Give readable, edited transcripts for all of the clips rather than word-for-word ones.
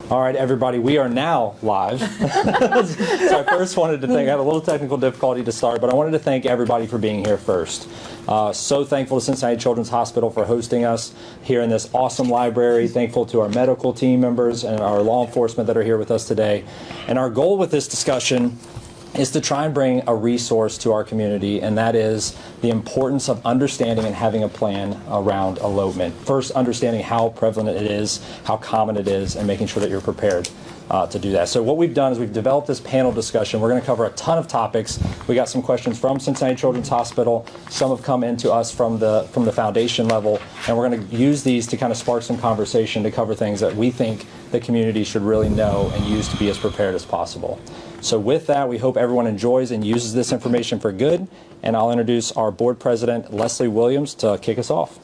All right, everybody, we are now live. So I first wanted to thank, I had a little technical difficulty to start, but I wanted to thank everybody for being here first. So thankful to Cincinnati Children's Hospital for hosting us here in this awesome library. Thankful to our medical team members and our law enforcement that are here with us today. And our goal with this discussion is to try and bring a resource to our community, and that is the importance of understanding and having a plan around elopement. First, understanding how prevalent it is, how common it is, and making sure that you're prepared to do that. So what we've done is we've developed this panel discussion. We're going to cover a ton of topics. We got some questions from Cincinnati Children's Hospital. Some have come into us from the foundation level, and we're going to use these to kind of spark some conversation to cover things that we think the community should really know and use to be as prepared as possible. So with that, we hope everyone enjoys and uses this information for good, and I'll introduce our board president, Leslie Williams, to kick us off.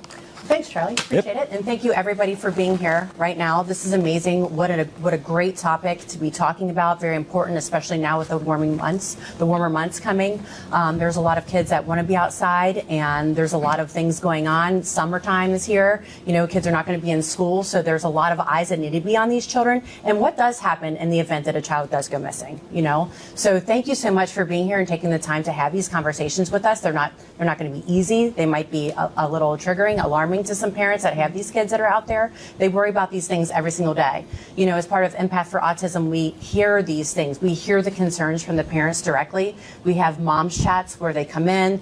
Thanks, Charlie. Appreciate it. And thank you, everybody, for being here right now. This is amazing. What a great topic to be talking about. Very important, especially now with the warmer months coming. There's a lot of kids that want to be outside, and there's a lot of things going on. Summertime is here. You know, kids are not going to be in school, so there's a lot of eyes that need to be on these children. And what does happen in the event that a child does go missing? You know, so thank you so much for being here and taking the time to have these conversations with us. They're not going to be easy. They might be a little triggering, alarming to some parents that have these kids that are out there. They worry about these things every single day. You know, as part of Empath for Autism, we hear these things. We hear the concerns from the parents directly. We have moms chats where they come in.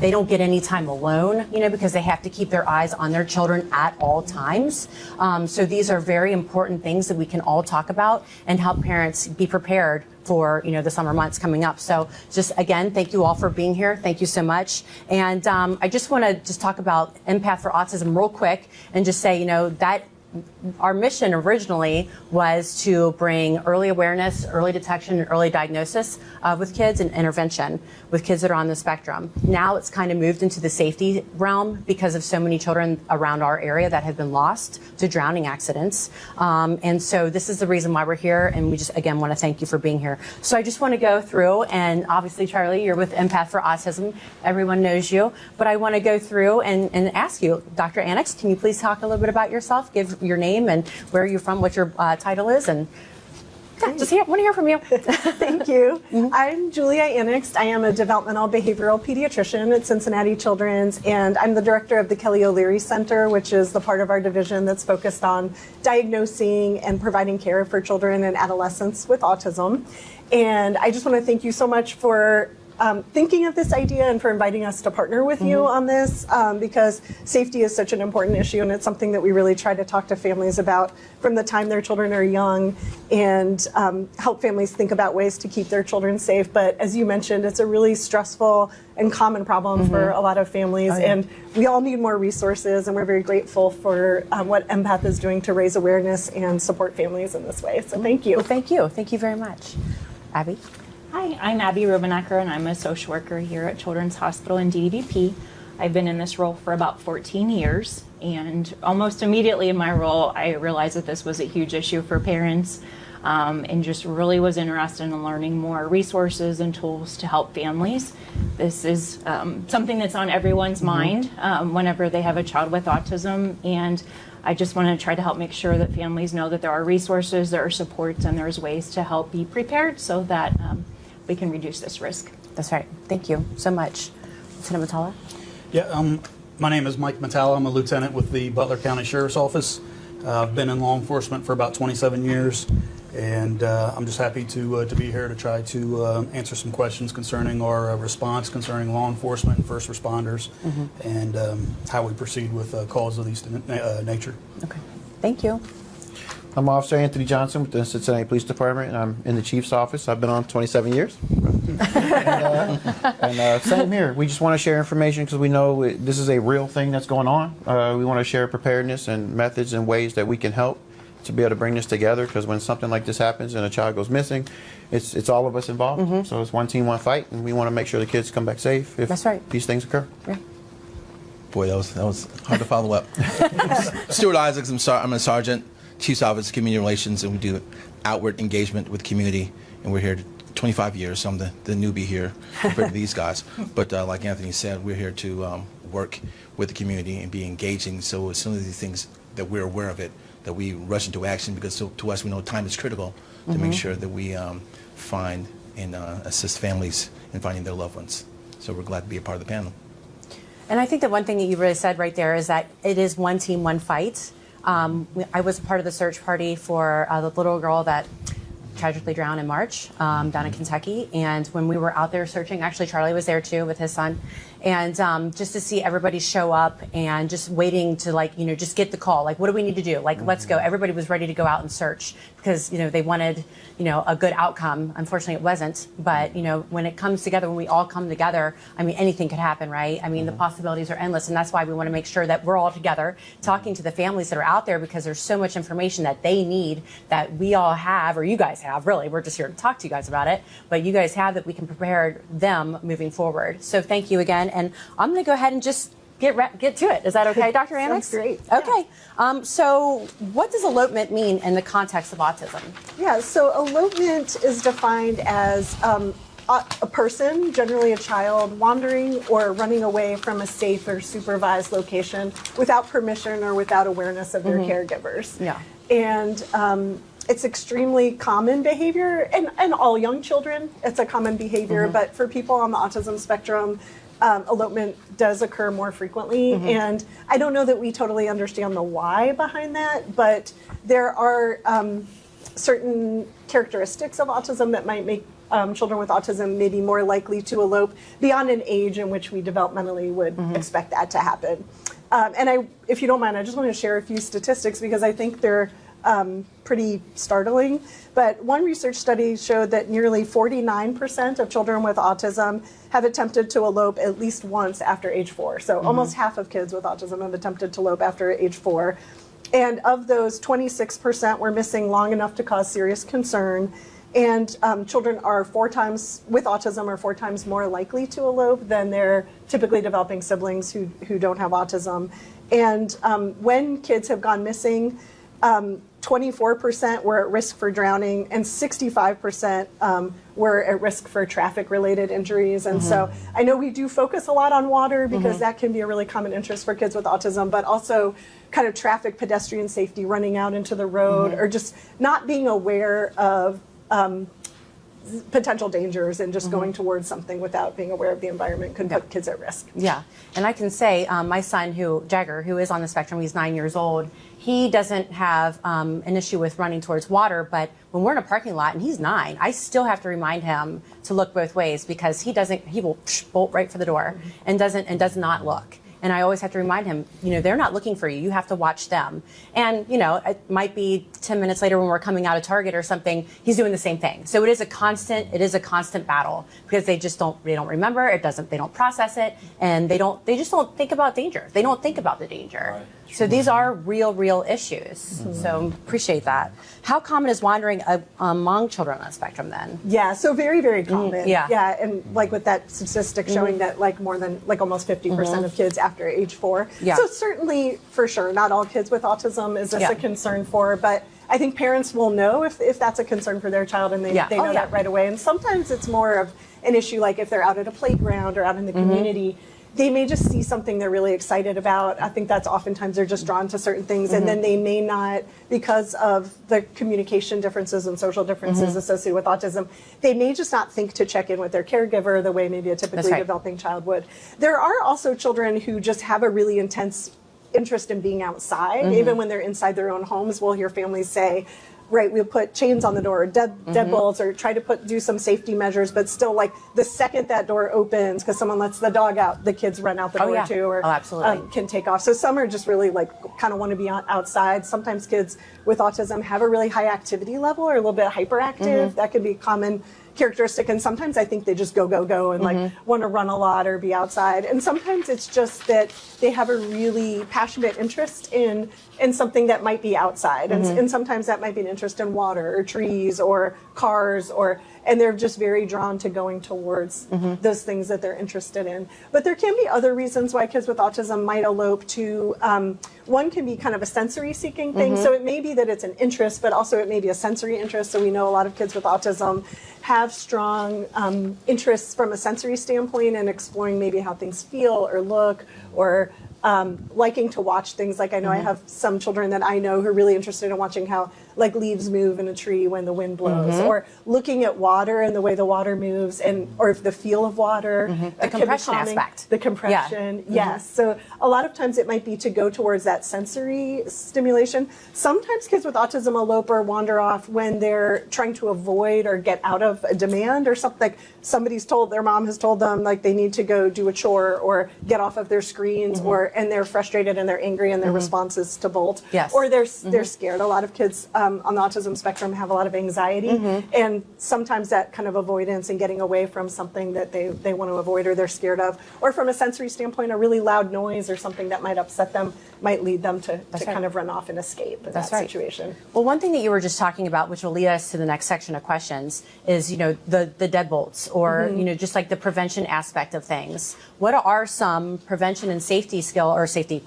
They don't get any time alone, you know, because they have to keep their eyes on their children at all times. So these are very important things that we can all talk about and help parents be prepared for, you know, the summer months coming up. So just again, thank you all for being here. Thank you so much. And I just want to just talk about Empath for Autism real quick and just say, you know, that our mission originally was to bring early awareness, early detection, and early diagnosis with kids and intervention with kids that are on the spectrum. Now it's kind of moved into the safety realm because of so many children around our area that have been lost to drowning accidents. And so this is the reason why we're here, and we just, again, want to thank you for being here. So I just want to go through, and obviously, Charlie, you're with Empath for Autism. Everyone knows you. But I want to go through and ask you, Dr. Annex, can you please talk a little bit about yourself? Give your name and where you're from, what your title is, and yeah, just want to hear from you. Thank you. I'm Julia Annext. I am a developmental behavioral pediatrician at Cincinnati Children's, and I'm the director of the Kelly O'Leary Center, which is the part of our division that's focused on diagnosing and providing care for children and adolescents with autism. And I just want to thank you so much for thinking of this idea and for inviting us to partner with you on this, because safety is such an important issue, and it's something that we really try to talk to families about from the time their children are young, and help families think about ways to keep their children safe. But as you mentioned, it's a really stressful and common problem for a lot of families, and we all need more resources, and we're very grateful for what Empath is doing to raise awareness and support families in this way. So thank you. Well, thank you. Thank you very much. Abby? Hi, I'm Abby Rubenacker, and I'm a social worker here at Children's Hospital in DDP. I've been in this role for about 14 years, and almost immediately in my role, I realized that this was a huge issue for parents, and just really was interested in learning more resources and tools to help families. This is something that's on everyone's mind whenever they have a child with autism, and I just want to try to help make sure that families know that there are resources, there are supports, and there's ways to help be prepared so that we can reduce this risk. That's right. Thank you so much. Lieutenant Matala? Yeah, my name is Mike Matala. I'm a lieutenant with the Butler County Sheriff's Office. I've been in law enforcement for about 27 years, and I'm just happy to be here to try to answer some questions concerning our response concerning law enforcement and first responders, and how we proceed with calls of these nature. Okay. Thank you. I'm Officer Anthony Johnson with the Cincinnati Police Department, and I'm in the Chief's office. I've been on 27 years. and same here. We just want to share information because we know this is a real thing that's going on. We want to share preparedness and methods and ways that we can help to be able to bring this together, because when something like this happens and a child goes missing, it's all of us involved. So it's one team, one fight, and we want to make sure the kids come back safe if these things occur. Yeah. Boy, that was hard to follow up. Stuart Isaacs, I'm a sergeant. Chief's Office of Community Relations, and we do outward engagement with community, and we're here 25 years, so I'm the newbie here compared to these guys. But like Anthony said, we're here to work with the community and be engaging, so as soon as these things that we're aware of it, that we rush into action, because to us we know time is critical to make sure that we find and assist families in finding their loved ones. So we're glad to be a part of the panel. And I think the one thing that you really said right there is that it is one team, one fight. I was a part of the search party for the little girl that tragically drowned in March down in Kentucky. And when we were out there searching, actually Charlie was there too with his son. And just to see everybody show up and just waiting to, like, you know, just get the call, like, what do we need to do? Like, let's go. Everybody was ready to go out and search because, you know, they wanted, you know, a good outcome. Unfortunately, it wasn't. But, you know, when it comes together, when we all come together, I mean, anything could happen, right? I mean, the possibilities are endless. And that's why we want to make sure that we're all together talking to the families that are out there, because there's so much information that they need that we all have, or you guys have, really. We're just here to talk to you guys about it. But you guys have, that we can prepare them moving forward. So thank you again. And I'm going to go ahead and just get to it. Is that okay, Dr. Annex? Sounds great. Okay. So what does elopement mean in the context of autism? Yeah, so elopement is defined as a person, generally a child, wandering or running away from a safe or supervised location without permission or without awareness of their caregivers. Yeah. And it's extremely common behavior, and all young children, it's a common behavior, but for people on the autism spectrum, elopement does occur more frequently. And I don't know that we totally understand the why behind that, but there are certain characteristics of autism that might make children with autism maybe more likely to elope beyond an age in which we developmentally would expect that to happen. And if you don't mind, I just want to share a few statistics because I think they're pretty startling. But one research study showed that nearly 49% of children with autism have attempted to elope at least once after age 4. So almost half of kids with autism have attempted to elope after age 4. And of those, 26% were missing long enough to cause serious concern. And children are 4 times, with autism, are 4 times more likely to elope than their typically developing siblings who don't have autism. And when kids have gone missing, 24% were at risk for drowning, and 65% were at risk for traffic-related injuries. And so I know we do focus a lot on water because that can be a really common interest for kids with autism, but also kind of traffic, pedestrian safety, running out into the road, or just not being aware of potential dangers and just going towards something without being aware of the environment could put kids at risk. Yeah, and I can say my son, Jagger, who is on the spectrum, he's 9 years old. He doesn't have an issue with running towards water, but when we're in a parking lot and he's 9, I still have to remind him to look both ways because he will bolt right for the door and does not look. And I always have to remind him, you know, they're not looking for you. You have to watch them. And, you know, it might be 10 minutes later when we're coming out of Target or something, he's doing the same thing. So it is a constant battle because they don't remember, they don't process it, and they just don't think about danger. They don't think about the danger. Right. So these are real issues. So appreciate that. How common is wandering among children on the spectrum then? Yeah, so very, very common. Yeah. And like with that statistic showing that like more than like almost 50% of kids after age 4. Yeah. So certainly, for sure, not all kids with autism is this a concern for, but I think parents will know if that's a concern for their child, and they know that right away. And sometimes it's more of an issue like if they're out at a playground or out in the community, they may just see something they're really excited about. I think that's oftentimes they're just drawn to certain things, and then they may not, because of the communication differences and social differences associated with autism, they may just not think to check in with their caregiver the way maybe a typically developing child would. There are also children who just have a really intense interest in being outside. Even when they're inside their own homes, we'll hear families say, right, we'll put chains on the door, or deadbolts, or try to do some safety measures, but still, like, the second that door opens, because someone lets the dog out, the kids run out the door too, or absolutely. Can take off. So some are just really, like, kind of want to be outside. Sometimes kids with autism have a really high activity level or a little bit hyperactive. That could be common characteristic, and sometimes I think they just go and like want to run a lot or be outside, and sometimes it's just that they have a really passionate interest in something that might be outside, and sometimes that might be an interest in water or trees or cars, and they're just very drawn to going towards those things that they're interested in. But there can be other reasons why kids with autism might elope too. One can be kind of a sensory seeking thing, so it may be that it's an interest, but also it may be a sensory interest. So we know a lot of kids with autism have strong interests from a sensory standpoint in exploring maybe how things feel or look, or liking to watch things. Like I know I have some children that I know who are really interested in watching how like leaves move in a tree when the wind blows, or looking at water and the way the water moves, and or if the feel of water. The compression aspect. The compression, yes. So a lot of times it might be to go towards that sensory stimulation. Sometimes kids with autism elope or wander off when they're trying to avoid or get out of a demand or something. Like their mom has told them like they need to go do a chore or get off of their screens, and they're frustrated and they're angry and their response is to bolt. Yes. Or they're scared. A lot of kids on the autism spectrum have a lot of anxiety, and sometimes that kind of avoidance and getting away from something that they want to avoid or they're scared of, or from a sensory standpoint, a really loud noise or something that might upset them might lead them to kind of run off and escape in that situation. Well, one thing that you were just talking about, which will lead us to the next section of questions, is the deadbolts, or just like the prevention aspect of things. What are some prevention and safety skills, safety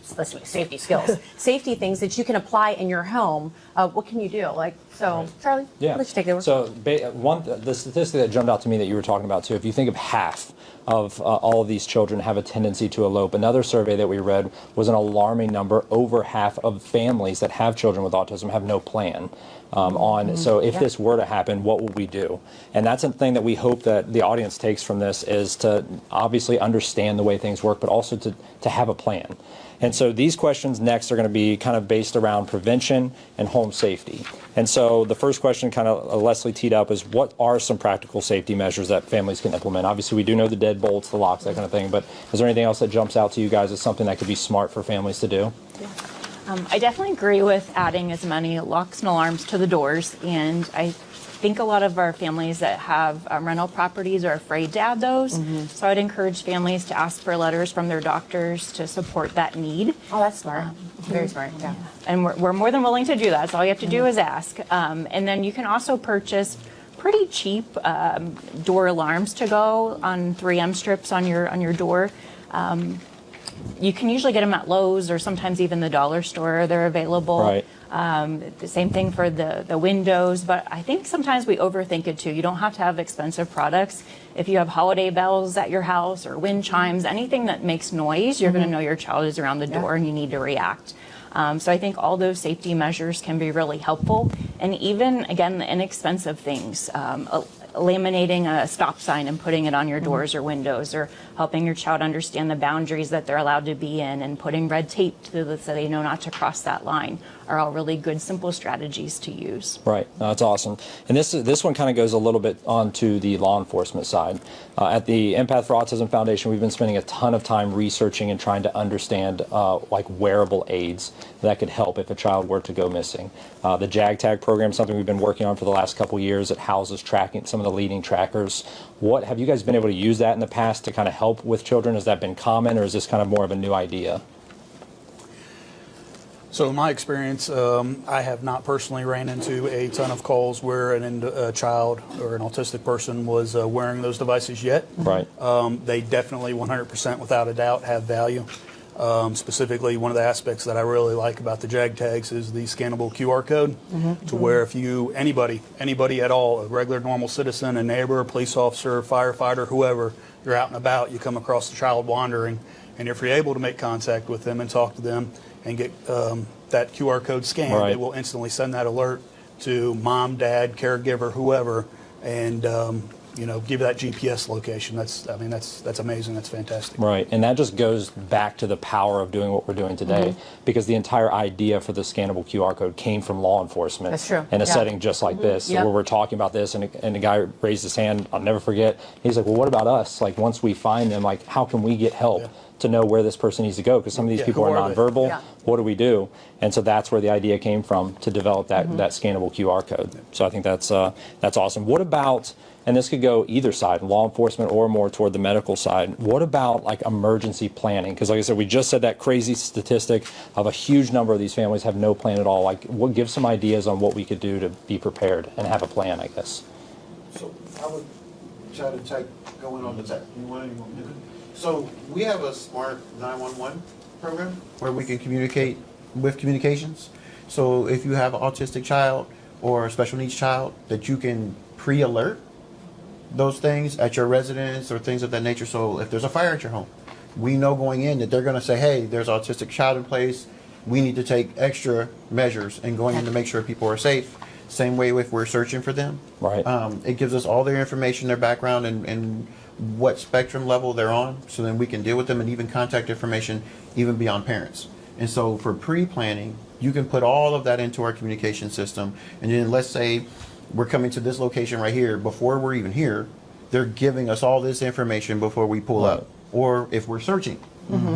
safety things that you can apply in your home? What can you do? Charlie, Yeah. I'll let you take it over. So the statistic that jumped out to me that you were talking about too, if you think of half of all of these children have a tendency to elope. Another survey that we read was an alarming number. Over half of families that have children with autism have no plan So if this were to happen, what will we do? And that's a thing that we hope that the audience takes from this, is to obviously understand the way things work, but also to have a plan. And so these questions next are going to be kind of based around prevention and home safety. And so the first question, kind of Leslie teed up, is what are some practical safety measures that families can implement? Obviously, we do know the deadbolts, the locks, that kind of thing, but is there anything else that jumps out to you guys as something that could be smart for families to do? I definitely agree with adding as many locks and alarms to the doors, and I think a lot of our families that have rental properties are afraid to add those. So I'd encourage families to ask for letters from their doctors to support that need. Oh, that's smart. Very smart, yeah. And we're more than willing to do that. So all you have to do is ask. And then you can also purchase pretty cheap door alarms to go on 3M strips on your door. You can usually get them at Lowe's or sometimes even the dollar store. They're available. Right. The same thing for the windows, but I think sometimes we overthink it too. You don't have to have expensive products. If you have holiday bells at your house or wind chimes, anything that makes noise, you're going to know your child is around the door and you need to react. So I think all those safety measures can be really helpful. And even, again, the inexpensive things, laminating a stop sign and putting it on your doors or windows, or helping your child understand the boundaries that they're allowed to be in, and putting red tape so they know not to cross that line, are all really good, simple strategies to use. Right, that's awesome. And this one kind of goes a little bit onto the law enforcement side. At the Empath for Autism Foundation, we've been spending a ton of time researching and trying to understand like wearable aids that could help if a child were to go missing. The JAG-TAG program is something we've been working on for the last couple years. It houses tracking, some of the leading trackers. What have you guys been able to use that in the past to kind of help with children? Has that been common, or is this kind of more of a new idea? So in my experience, I have not personally ran into a ton of calls where a child or an autistic person was wearing those devices yet. Right. They definitely 100% without a doubt have value. Specifically, one of the aspects that I really like about the JAG tags is the scannable QR code, to where if anybody at all, a regular normal citizen, a neighbor, a police officer, firefighter, whoever, you're out and about, you come across a child wandering, and if you're able to make contact with them and talk to them and get that QR code scanned, Right. it will instantly send that alert to mom, dad, caregiver, whoever, and give that GPS location. That's amazing. That's fantastic. Right, and that just goes back to the power of doing what we're doing today, because the entire idea for the scannable QR code came from law enforcement. That's true. In a Yeah. setting just like this, Yep. where we're talking about this, and a guy raised his hand, I'll never forget, he's like, well, what about us? Like, once we find them, like, how can we get help to know where this person needs to go? Because some of these people who are are they? nonverbal. Yeah. What do we do? And so that's where the idea came from, to develop that scannable QR code. So I think that's awesome. What about, and this could go either side, law enforcement or more toward the medical side, what about like emergency planning? Because like I said, we just said that crazy statistic of a huge number of these families have no plan at all. Like, what, give some ideas on what we could do to be prepared and have a plan, I guess. So I would try to type going on the tech. You want me to? So we have a smart 911 program where we can communicate with communications. So if you have an autistic child or a special needs child, that you can pre-alert those things at your residence or things of that nature. So if there's a fire at your home, we know going in that they're going to say, hey, there's an autistic child in place. We need to take extra measures and going in to make sure people are safe. Same way if we're searching for them. Right. It gives us all their information, their background, and what spectrum level they're on, so then we can deal with them, and even contact information even beyond parents. And so for pre-planning, you can put all of that into our communication system. And then let's say we're coming to this location right here. Before we're even here, they're giving us all this information before we pull up. Or if we're searching,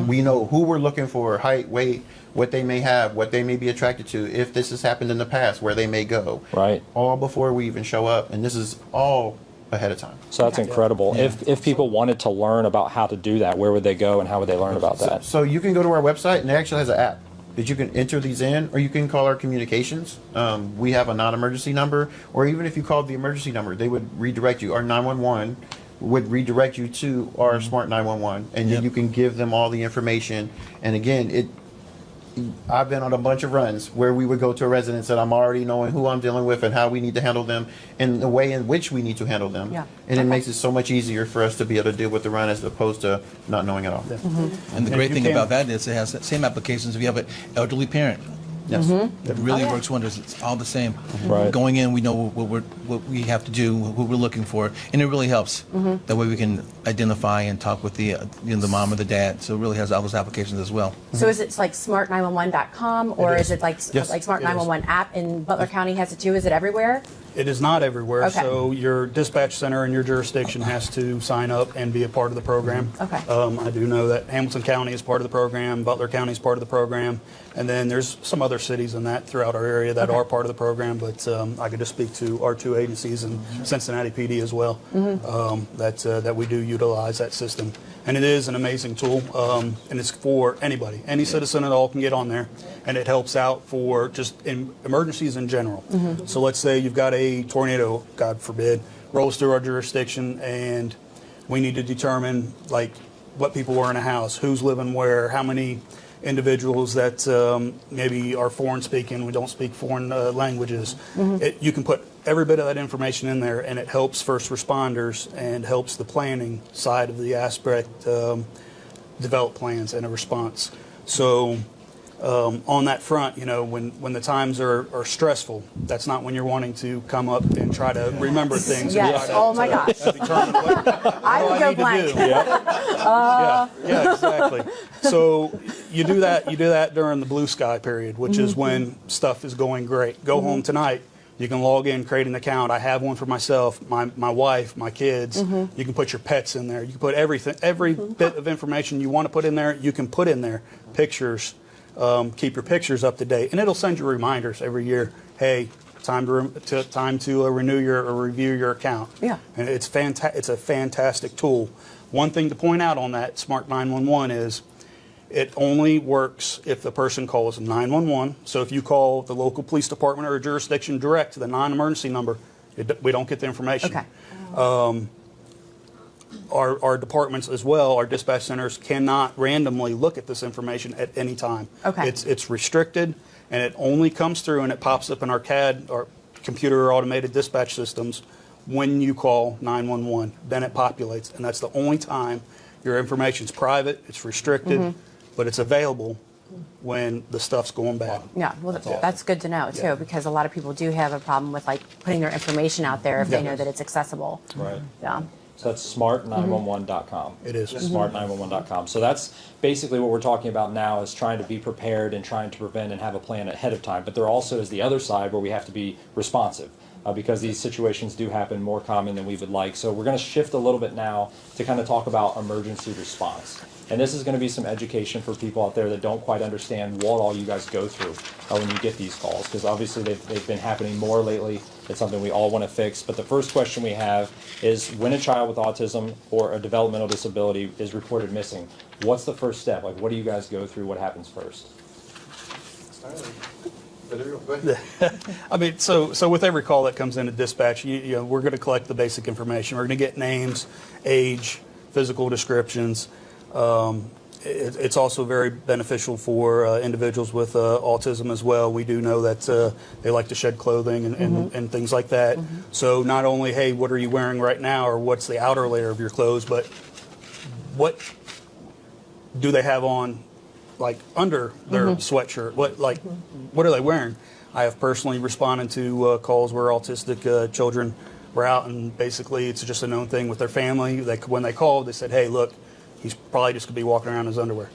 we know who we're looking for, height, weight, what they may have, what they may be attracted to, if this has happened in the past, where they may go. Right. All before we even show up. And this is all ahead of time. So that's incredible. If people wanted to learn about how to do that, where would they go and how would they learn about that? So you can go to our website, and it actually has an app that you can enter these in, or you can call our communications. We have a non-emergency number, or even if you called the emergency number, they would redirect you. Our 911 would redirect you to our smart 911, and then you can give them all the information. And again, I've been on a bunch of runs where we would go to a residence that I'm already knowing who I'm dealing with and how we need to handle them and the way in which we need to handle them. Yeah. And it makes it so much easier for us to be able to deal with the run as opposed to not knowing at all. And the great thing about that is it has the same applications if you have an elderly parent. Yes. It really works wonders. It's all the same. Right. Going in, we know what we have to do, what we're looking for, and it really helps. That way we can identify and talk with the mom or the dad. So it really has all those applications as well. So is it like smart911.com, or is it like Yes, like Smart it is. 911 app in Butler County has it too? Is it everywhere? It is not everywhere, Okay. so your dispatch center in your jurisdiction has to sign up and be a part of the program. Okay. I do know that Hamilton County is part of the program, Butler County is part of the program, and then there's some other cities in that throughout our area that are part of the program, but I could just speak to our two agencies and Cincinnati PD as well, that we do utilize that system. And it is an amazing tool, and it's for anybody. Any citizen at all can get on there, and it helps out for just in emergencies in general. So let's say you've got a tornado, God forbid, rolls through our jurisdiction, and we need to determine like what people were in a house, who's living where, how many individuals that maybe are foreign speaking, we don't speak foreign languages. You can put every bit of that information in there, and it helps first responders and helps the planning side of the aspect develop plans and a response. So on that front, you know, when the times are stressful, that's not when you're wanting to come up and try to remember things. and Yes. try to- Oh my gosh. determine what I would do go need to blank. do? Yeah, exactly. So you do that during the blue sky period, which is when stuff is going great. Go home tonight. You can log in, create an account. I have one for myself, my wife, my kids. You can put your pets in there. You can put everything, every bit of information you want to put in there, you can put in there. Pictures, keep your pictures up to date, and it'll send you reminders every year. Hey, time to renew your or review your account. Yeah. And it's It's a fantastic tool. One thing to point out on that Smart 911 is it only works if the person calls 911. So if you call the local police department or jurisdiction direct to the non-emergency number, we don't get the information. Okay. Our departments as well, our dispatch centers cannot randomly look at this information at any time. Okay. It's restricted, and it only comes through and it pops up in our CAD, or computer automated dispatch systems, when you call 911. Then it populates, and that's the only time your information's private, it's restricted, but it's available when the stuff's going bad. Yeah, well, that's good to know too, because a lot of people do have a problem with like putting their information out there if they know that it's accessible. Right. Yeah. So that's smart911.com. It is. Smart911.com. So that's basically what we're talking about now, is trying to be prepared and trying to prevent and have a plan ahead of time. But there also is the other side where we have to be responsive, because these situations do happen more common than we would like. So we're going to shift a little bit now to kind of talk about emergency response. And this is going to be some education for people out there that don't quite understand what all you guys go through when you get these calls, because obviously they've been happening more lately. It's something we all want to fix. But the first question we have is, when a child with autism or a developmental disability is reported missing, what's the first step? Like, what do you guys go through? What happens first? I mean, so with every call that comes into dispatch, you know, we're going to collect the basic information. We're going to get names, age, physical descriptions. It's also very beneficial for individuals with autism as well. We do know that they like to shed clothing and things like that. So not only, hey, what are you wearing right now, or what's the outer layer of your clothes, but what do they have on, like, under their sweatshirt? What are they wearing? I have personally responded to calls where autistic children were out, and basically it's just a known thing with their family. When they called, they said, hey, look, he's probably just going to be walking around in his underwear.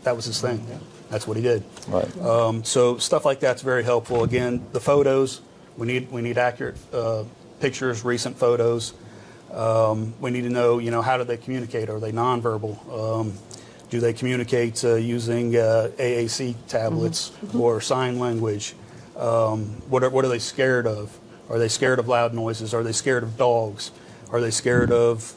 That was his thing. That's what he did. Right. So stuff like that's very helpful. Again, the photos, we need accurate pictures, recent photos. We need to know, how do they communicate? Are they nonverbal? Do they communicate using AAC tablets or sign language? What are they scared of? Are they scared of loud noises? Are they scared of dogs? Are they scared of,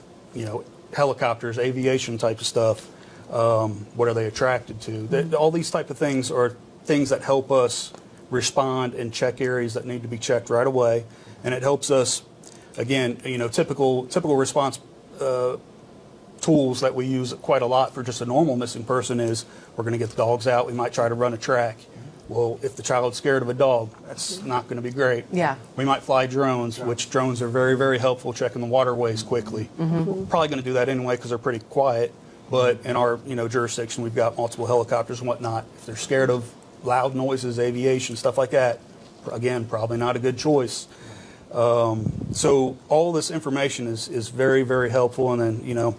helicopters, aviation type of stuff? What are they attracted to? All these type of things are things that help us respond and check areas that need to be checked right away. And it helps us, again, typical response tools that we use quite a lot for just a normal missing person is we're going to get the dogs out. We might try to run a track. Well, if the child's scared of a dog, that's not going to be great. Yeah. We might fly drones, which drones are very, very helpful checking the waterways quickly. We're probably going to do that anyway because they're pretty quiet. But in our jurisdiction, we've got multiple helicopters and whatnot. If they're scared of loud noises, aviation, stuff like that, again, probably not a good choice. So all this information is very, very helpful. And then,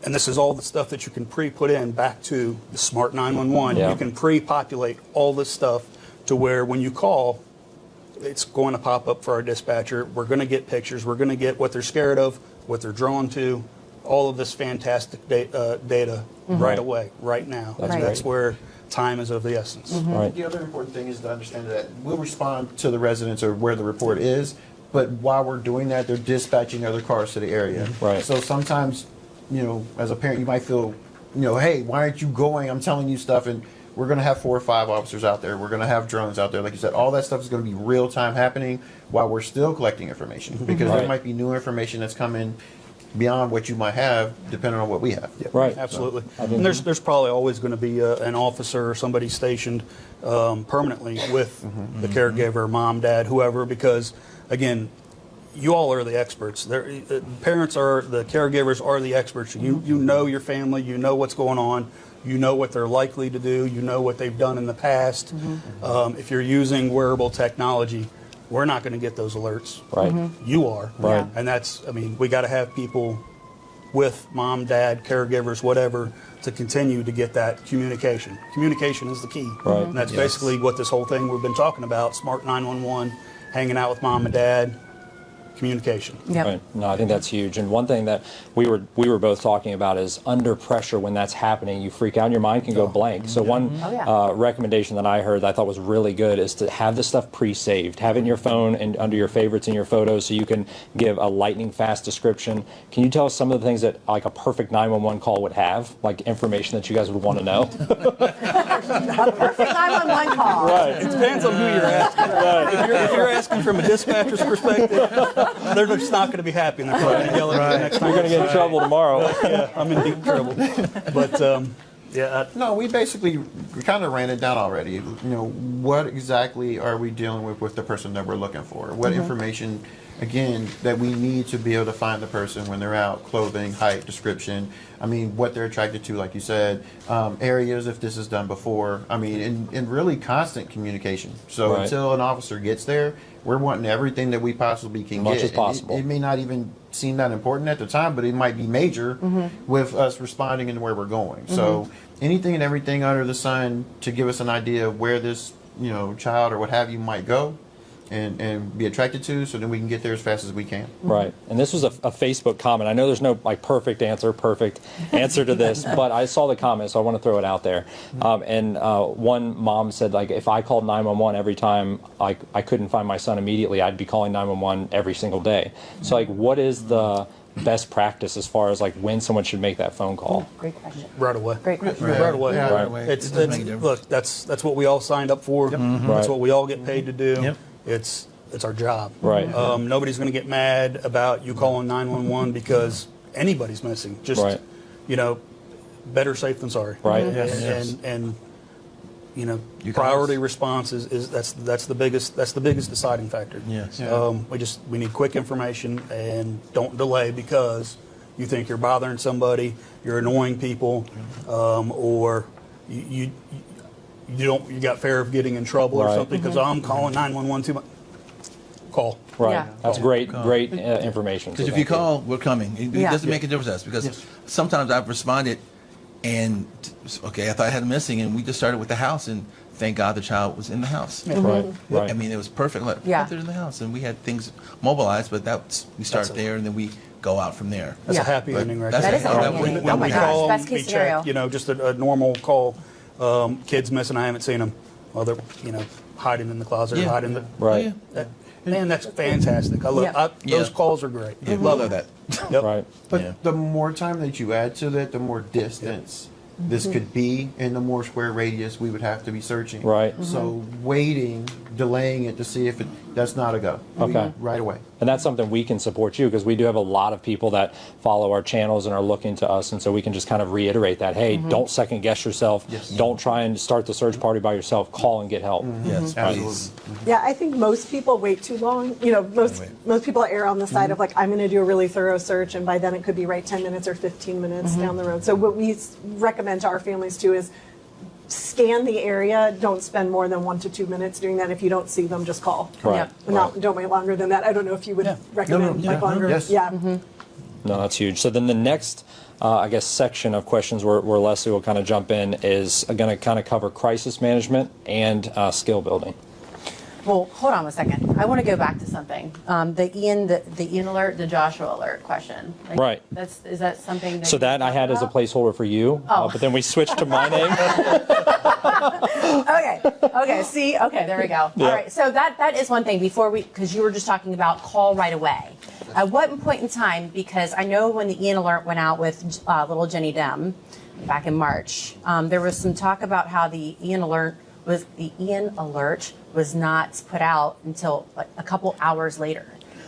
and this is all the stuff that you can pre-put in back to the Smart 911. Yeah. You can pre-populate all this stuff to where when you call, it's going to pop up for our dispatcher. We're going to get pictures. We're going to get what they're scared of, what they're drawn to, all of this fantastic data right away, right now. That's where time is of the essence. Right. The other important thing is to understand that we'll respond to the residents or where the report is, but while we're doing that, they're dispatching other cars to the area. Right. So sometimes, as a parent, you might feel, hey, why aren't you going? I'm telling you stuff, and we're going to have 4 or 5 officers out there. We're going to have drones out there. Like you said, all that stuff is going to be real time happening while we're still collecting information because Right. there might be new information that's coming beyond what you might have, depending on what we have. Right. Absolutely. And there's probably always going to be an officer or somebody stationed permanently with the caregiver, mom, dad, whoever, because, again, you all are the experts. Parents are the caregivers are the experts. You know your family. You know what's going on. You know what they're likely to do. You know what they've done in the past. If you're using wearable technology, we're not going to get those alerts. Right. You are. Right. And we got to have people with mom, dad, caregivers, whatever, to continue to get that communication. Communication is the key. Right. And that's basically what this whole thing we've been talking about, Smart 911, hanging out with mom and dad, communication. Yep. Right. No, I think that's huge. And one thing that we were both talking about is under pressure when that's happening, you freak out and your mind can go blank. So one recommendation that I heard that I thought was really good is to have this stuff pre-saved. Have it in your phone and under your favorites in your photos so you can give a lightning fast description. Can you tell us some of the things that like a perfect 911 call would have, like information that you guys would want to know? A perfect 911 call. Right. It depends on who you're asking. If you're asking from a dispatcher's perspective, they're just not going to be happy, and they're probably going to yell at me the next time. You're going to get in trouble tomorrow. Yeah, I'm in deep trouble. But No, we basically kind of ran it down already. What exactly are we dealing with the person that we're looking for? What information, again, that we need to be able to find the person when they're out, clothing, height, description. I mean, what they're attracted to, like you said, areas if this is done before. I mean, and really constant communication. So Right. until an officer gets there, we're wanting everything that we possibly can Much get. as possible. It may not even seem that important at the time, but it might be major with us responding and where we're going. So anything and everything under the sun to give us an idea of where this child or what have you might go and be attracted to, so then we can get there as fast as we can. Right. And this was a Facebook comment. I know there's no perfect answer to this, but I saw the comment, so I want to throw it out there. And one mom said, if I called 911 every time I couldn't find my son immediately, I'd be calling 911 every single day. So what is the best practice as far as when someone should make that phone call? Great question. right away. Great question. Right away. Yeah, right away. It's It doesn't make a difference. look, that's what we all signed up for. That's Right. what we all get paid to do. Yep. It's our job. Right. Nobody's going to get mad about you calling 911 because anybody's missing. Just Right. Better safe than sorry. Right. And You guys- priority response is that's the biggest deciding factor. Yes. We need quick information and don't delay because you think you're bothering somebody, you're annoying people, or you got fear of getting in trouble or Right. something because I'm calling 911 too much. Call. Right. Yeah. That's great information. Because So if you thank call, we're coming. It Yeah. doesn't make a difference to us because sometimes I've responded and, okay, I thought I had a missing, and we just started with the house, and thank God the child was in the house. Right. Right. I mean, it was perfect. Like, Yeah. they're in the house, and we had things mobilized, but we start there, and then we go out from there. That's Yeah. a happy But ending right that's there. That is a happy When ending. Oh my we gosh, call, best case we scenario. check, just a normal call. Kids missing, I haven't seen them. Well, they're, hiding in the closet, or Yeah. hiding the. Right. Man, that's fantastic. I love Yeah. those calls are great. Yeah, we love that. Yep. Right. But Yeah. the more time that you add to that, the more distance this could be, and the more square radius we would have to be searching. Right. So waiting, delaying it to see if that's not a go. Okay. Right away. And that's something we can support you because we do have a lot of people that follow our channels and are looking to us. And so we can just kind of reiterate that, hey, don't second guess yourself. Yes. Don't try and start the search party by yourself. Call and get help. Yes, Absolutely. please. Yeah, I think most people wait too long. Most people err on the side of like, I'm going to do a really thorough search, and by then it could be right 10 minutes or 15 minutes down the road. So what we recommend to our families too is scan the area. Don't spend more than 1 to 2 minutes doing that. If you don't see them, just call. Right. Don't wait longer than that. I don't know if you would recommend No, like longer. yes. Yeah. No, that's huge. So then the next, I guess, section of questions where Leslie will kind of jump in is going to kind of cover crisis management and skill building. Well, hold on a second. I want to go back to something. The Ian alert, the Joshua alert question. Right. Is that something? So that I had as a about? placeholder for you, but then we switched to my name. Okay. See. Okay. There we go. Yeah. All right. So that is one thing because you were just talking about call right away. At what point in time? Because I know when the Ian alert went out with little Jenny Dem back in March, there was some talk about how the Ian alert was not put out until like a couple hours later.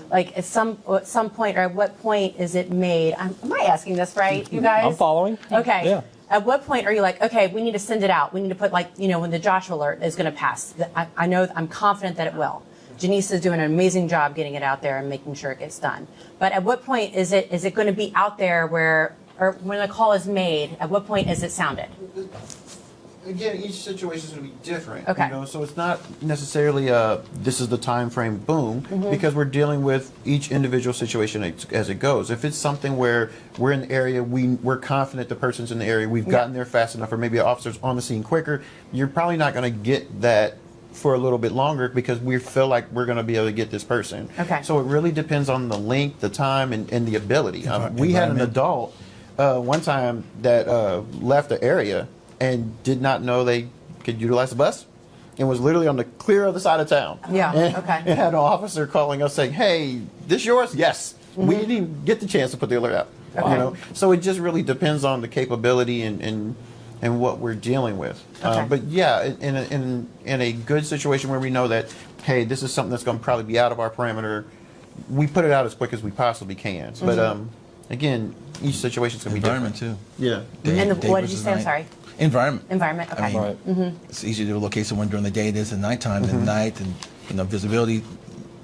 Like at some point, or at what point is it made? Am I asking this right, you guys? I'm following. Okay. Yeah. At what point are you like, okay, we need to send it out. We need to put when the Joshua alert is going to pass. I know, I'm confident that it will. Janice is doing an amazing job getting it out there and making sure it gets done. But at what point is it going to be out there or when the call is made, at what point is it sounded? Again, each situation is going to be different. Okay. So it's not necessarily this is the time frame, boom, because we're dealing with each individual situation as it goes. If it's something where we're in the area, we're confident the person's in the area, we've gotten there fast enough, or maybe an officer's on the scene quicker, you're probably not going to get that for a little bit longer because we feel like we're going to be able to get this person. Okay. So it really depends on the length, the time, and the ability. We had an adult one time that left the area and did not know they could utilize the bus and was literally on the clear other side of town. Yeah, And, okay. and had an officer calling us saying, hey, this yours? Yes. We didn't even get the chance to put the alert out. Okay. So it just really depends on the capability and what we're dealing with. Okay. But yeah, in a good situation where we know that, hey, this is something that's going to probably be out of our parameter, we put it out as quick as we possibly can. But again, each situation's going to be Environment, different. too. Yeah. And Day what did you versus say? I'm night. sorry. Environment. Environment. Okay. I mean, Right. it's easier to locate someone during the day it is at nighttime than night, and visibility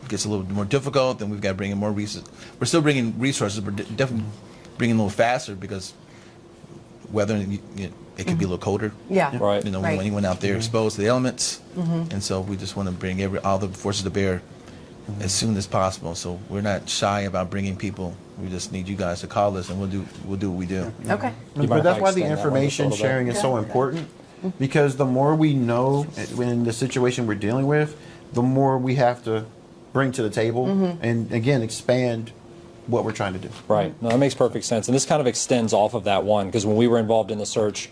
gets a little more difficult. Then we've got to bring in more resources. We're still bringing resources, but definitely bringing a little faster because weather it could be a little colder. Yeah. Right. Right. When anyone out there exposed to the elements, and so we just want to bring all the forces to bear as soon as possible. So we're not shy about bringing people. We just need you guys to call us, and we'll do what we do. Okay. You mind But if that's I why the extend that one just a information little bit? sharing is so important, because the more we know in the situation we're dealing with, the more we have to bring to the table and again expand what we're trying to do. Right. No, that makes perfect sense. And this kind of extends off of that one because when we were involved in the search,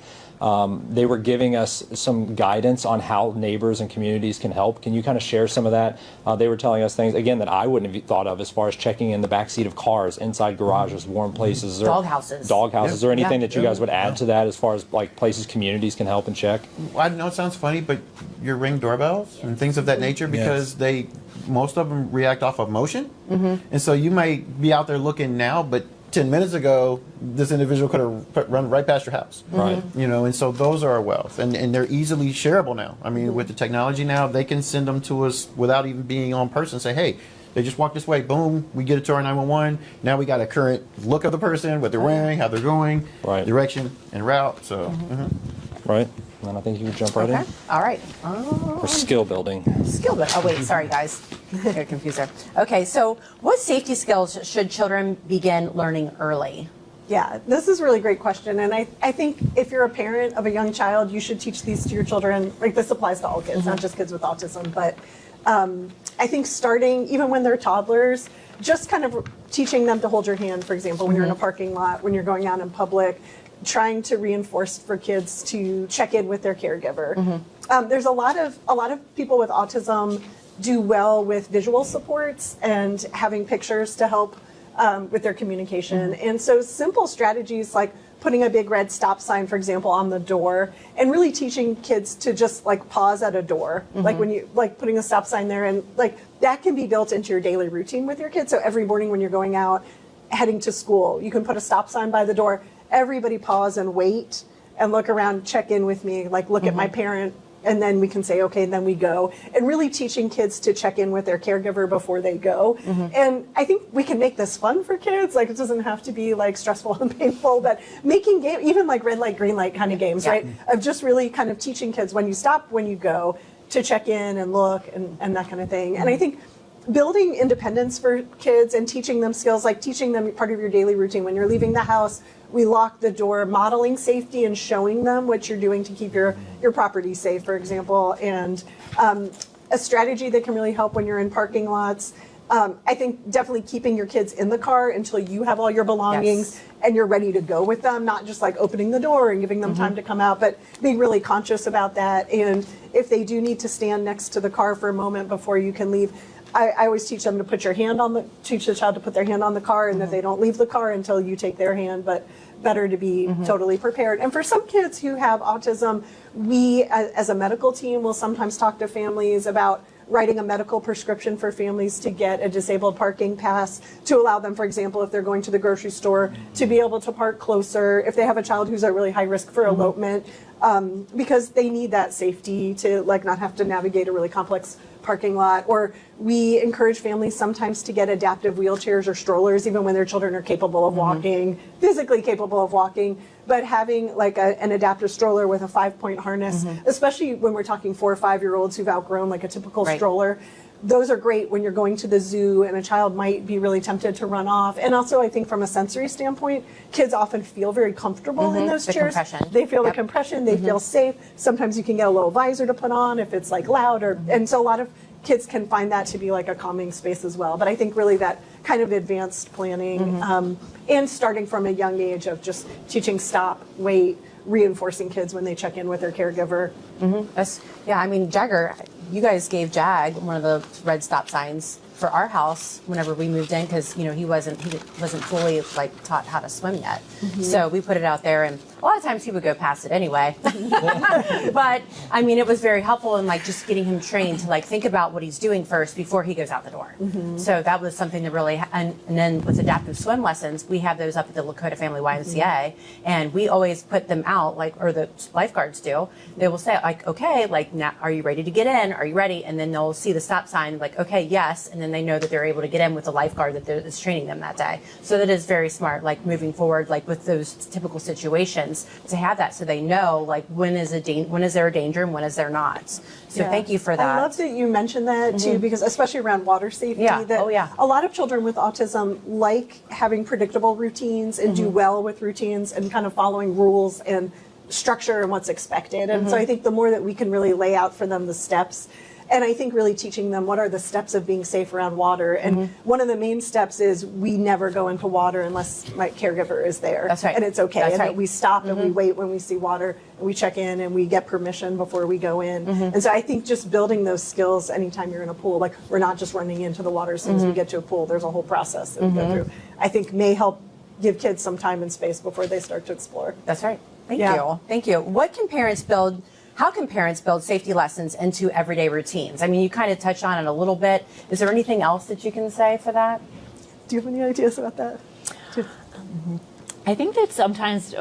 they were giving us some guidance on how neighbors and communities can help. Can you kind of share some of that? They were telling us things, again, that I wouldn't have thought of as far as checking in the backseat of cars, inside garages, warm places. Doghouses. Doghouses. Is there anything Yeah. that you guys would add to that as far as like places communities can help and check? I know it sounds funny, but your Ring doorbells and things of that nature, because most of them react off of motion, and so you might be out there looking now, but 10 minutes ago, this individual could have run right past your house. Right. And so those are a wealth, and they're easily shareable now. I mean, with the technology now, they can send them to us without even being on person. Say, hey, They just walk this way, boom, we get it to our 911. Now we got a current look of the person, what they're wearing, how they're going, Right. direction and route. So, Right? And then I think you can jump right Okay. in. All right. For skill building. Skill building. Oh, wait, sorry, guys. You're confused there. Okay, so what safety skills should children begin learning early? Yeah, this is a really great question. And I think if you're a parent of a young child, you should teach these to your children. Like, this applies to all kids, not just kids with autism. But I think starting, even when they're toddlers, just kind of teaching them to hold your hand, for example, when you're in a parking lot, when you're going out in public, trying to reinforce for kids to check in with their caregiver. There's a lot of people with autism do well with visual supports and having pictures to help with their communication. And so simple strategies like putting a big red stop sign, for example, on the door, and really teaching kids to just like pause at a door, like when you like putting a stop sign there, and like that can be built into your daily routine with your kids. So every morning when you're going out, heading to school, you can put a stop sign by the door. Everybody pause and wait and look around, check in with me, like look at my parent, and then we can say, okay, and then we go. And really teaching kids to check in with their caregiver before they go. And I think we can make this fun for kids. Like, it doesn't have to be like stressful and painful, but making game, even like red light, green light kind of games, right? Of just really kind of teaching kids when you stop, when you go, to check in and look and that kind of thing. And I think building independence for kids and teaching them skills, like teaching them part of your daily routine. When you're leaving the house, we lock the door, modeling safety and showing them what you're doing to keep your property safe, for example. And a strategy that can really help when you're in parking lots. I think definitely keeping your kids in the car until you have all your belongings and you're ready to go with them, not just like opening the door and giving them time to come out, but being really conscious about that. And if they do need to stand next to the car for a moment before you can leave, I always teach them to teach the child to put their hand on the car, and that they don't leave the car until you take their hand, but better to be totally prepared. And for some kids who have autism, we as a medical team will sometimes talk to families about writing a medical prescription for families to get a disabled parking pass to allow them, for example, if they're going to the grocery store, to be able to park closer if they have a child who's at really high risk for elopement, because they need that safety to like not have to navigate a really complex parking lot. Or we encourage families sometimes to get adaptive wheelchairs or strollers, even when their children are capable of walking, physically capable of walking, but having like an adaptive stroller with a 5-point harness, especially when we're talking 4- or 5-year-olds who've outgrown like a typical stroller. Those are great when you're going to the zoo and a child might be really tempted to run off. And also, I think from a sensory standpoint, kids often feel very comfortable in those chairs. Compression. They feel the compression, they feel safe. Sometimes you can get a little visor to put on if it's like loud, and so a lot of kids can find that to be like a calming space as well. But I think really that kind of advanced planning and starting from a young age of just teaching stop, wait, reinforcing kids when they check in with their caregiver. Yeah, I mean, Jagger, you guys gave Jag one of the red stop signs for our house whenever we moved in, because he wasn't fully like taught how to swim yet. So we put it out there, and a lot of times he would go past it anyway. But I mean, it was very helpful in like just getting him trained to like think about what he's doing first before he goes out the door. So that was something that really, and then with adaptive swim lessons, we have those up at the Lakota Family YMCA, and we always put them out, like, or the lifeguards do. They will say like, okay, like, now are you ready to get in? Are you ready? And then they'll see the stop sign, like, okay, yes, and then they know that they're able to get in with the lifeguard that's training them that day. So that is very smart, like moving forward, like with those typical situations, to have that so they know like when is there a danger and when is there not. So thank you for that. I love that you mentioned that too, because especially around water safety, a lot of children with autism like having predictable routines and do well with routines and kind of following rules and structure and what's expected. And so I think the more that we can really lay out for them the steps, and I think really teaching them what are the steps of being safe around water. And one of the main steps is we never go into water unless my caregiver is there. That's right. And it's okay. That's and right. that we stop and we wait when we see water, and we check in and we get permission before we go in. And so I think just building those skills anytime you're in a pool, like we're not just running into the water as soon as we get to a pool, there's a whole process that we go through, I think may help give kids some time and space before they start to explore. That's right. Thank you. Thank you. How can parents build safety lessons into everyday routines? I mean, you kind of touched on it a little bit. Is there anything else that you can say for that? Do you have any ideas about that? I think that sometimes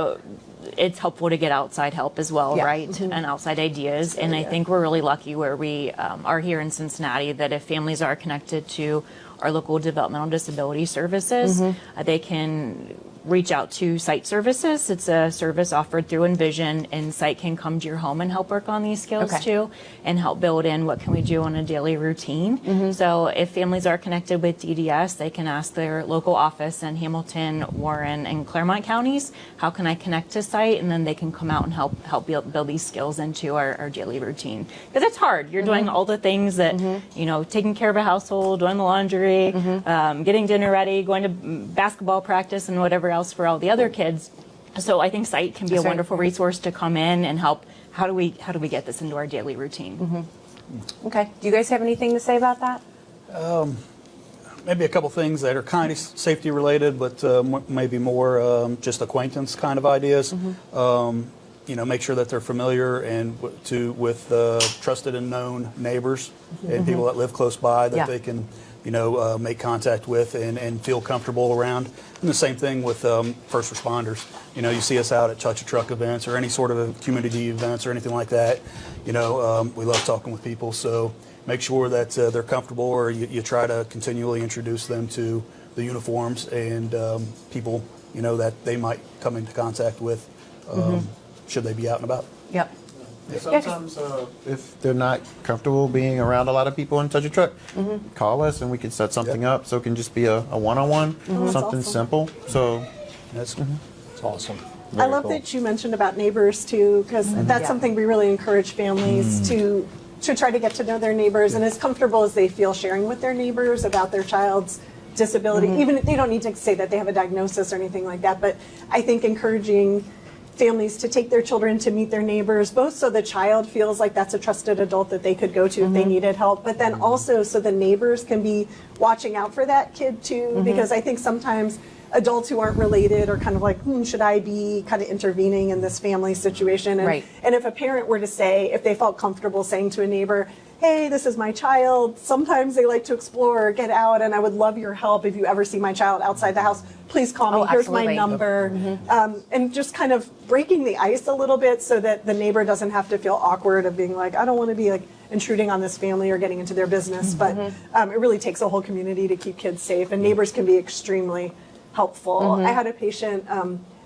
it's helpful to get outside help as well, right? And outside ideas. And I think we're really lucky where we are here in Cincinnati, that if families are connected to our local developmental disability services. They can reach out to Site Services. It's a service offered through Envision, and Site can come to your home and help work on these skills Okay. too, and help build in what can we do on a daily routine. So if families are connected with DDS, they can ask their local office in Hamilton, Warren, and Claremont counties, how can I connect to Site? And then they can come out and help build these skills into our daily routine. Because it's hard. You're doing all the things that, you know, taking care of a household, doing the laundry, getting dinner ready, going to basketball practice, and whatever else for all the other kids. So I think Site can be That's a right. wonderful resource to come in and help. How do we get this into our daily routine? Okay. Do you guys have anything to say about that? Maybe a couple things that are kind of safety related, but maybe more just acquaintance kind of ideas. You know, make sure that they're familiar and with trusted and known neighbors and people that live close by that Yeah. they can, you know, make contact with and feel comfortable around. And the same thing with first responders. You know, you see us out at Touch a Truck events or any sort of community events or anything like that. You know, we love talking with people, so make sure that they're comfortable, or you try to continually introduce them to the uniforms and people, you know, that they might come into contact with should they be out and about. Yep. Sometimes, if they're not comfortable being around a lot of people in Touch a Truck, call us and we can set something up. So it can just be a one-on-one, That's something awesome. simple. So That's It's awesome. I Very love cool. that you mentioned about neighbors too, because that's Yeah. something we really encourage families to try to get to know their neighbors and as comfortable as they feel sharing with their neighbors about their child's disability. Even if they don't need to say that they have a diagnosis or anything like that, but I think encouraging families to take their children to meet their neighbors, both so the child feels like that's a trusted adult that they could go to if they needed help, but then also so the neighbors can be watching out for that kid too, because I think sometimes adults who aren't related are kind of like, should I be kind of intervening in this family situation? And, Right. and if a parent were to say, if they felt comfortable saying to a neighbor, hey, this is my child, sometimes they like to explore, get out, and I would love your help if you ever see my child outside the house, please call me, Oh, here's my absolutely. number. And just kind of breaking the ice a little bit so that the neighbor doesn't have to feel awkward of being like, I don't want to be like intruding on this family or getting into their business, but it really takes a whole community to keep kids safe, and neighbors can be extremely helpful. I had a patient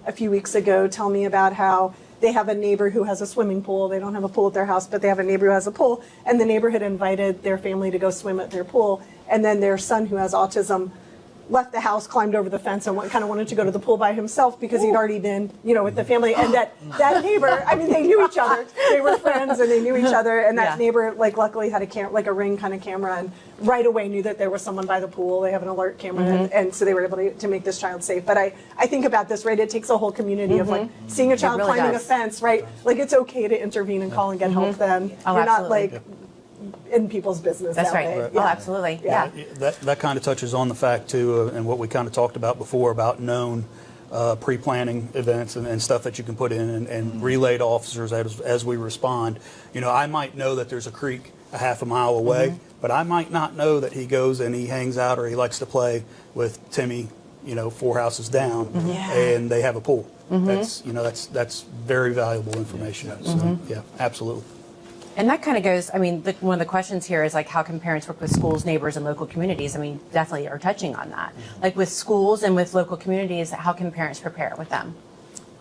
a few weeks ago tell me about how they have a neighbor who has a swimming pool. They don't have a pool at their house, but they have a neighbor who has a pool, and the neighbor had invited their family to go swim at their pool, and then their son, who has autism, left the house, climbed over the fence, and kind of wanted to go to the pool by himself because he'd already been, you know, with the family. And that neighbor, I mean, they knew each other. They were friends, and they knew each other. And that Yeah. neighbor, like, luckily had a Ring kind of camera, and right away knew that there was someone by the pool. They have an alert camera, and so they were able to make this child safe. But I think about this, right? It takes a whole community of like seeing a child really climbing does. a fence, right? Like, it's okay to intervene and call and get help. Then Oh, you're not absolutely. like in people's business. That's that right. way. Oh, absolutely. Yeah. That kind of touches on the fact too, and what we kind of talked about before about known pre-planning events and stuff that you can put in and relay to officers as we respond. You know, I might know that there's a creek a half a mile away, but I might not know that he goes and he hangs out or he likes to play with Timmy, you know, 4 houses down, and they have a pool. That's, you know, that's very valuable information. So, yeah, absolutely. And that kind of goes, I mean, one of the questions here is like, how can parents work with schools, neighbors, and local communities? I mean, definitely are touching on that. Like with schools and with local communities, how can parents prepare with them?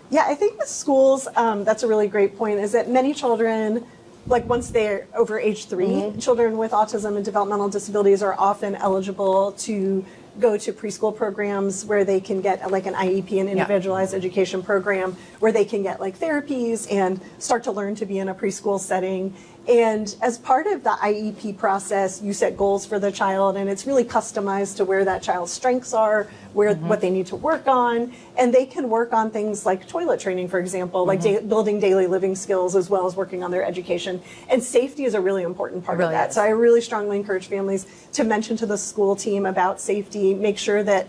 Yeah, I think with schools, that's a really great point, is that many children, like once they're over age 3, children with autism and developmental disabilities are often eligible to go to preschool programs where they can get like an IEP, an individualized education program, where they can get like therapies and start to learn to be in a preschool setting. And as part of the IEP process, you set goals for the child, and it's really customized to where that child's strengths are, where what they need to work on, and they can work on things like toilet training, for example, like building daily living skills as well as working on their education. And safety is a really important part of that. is. So I really strongly encourage families to mention to the school team about safety, make sure that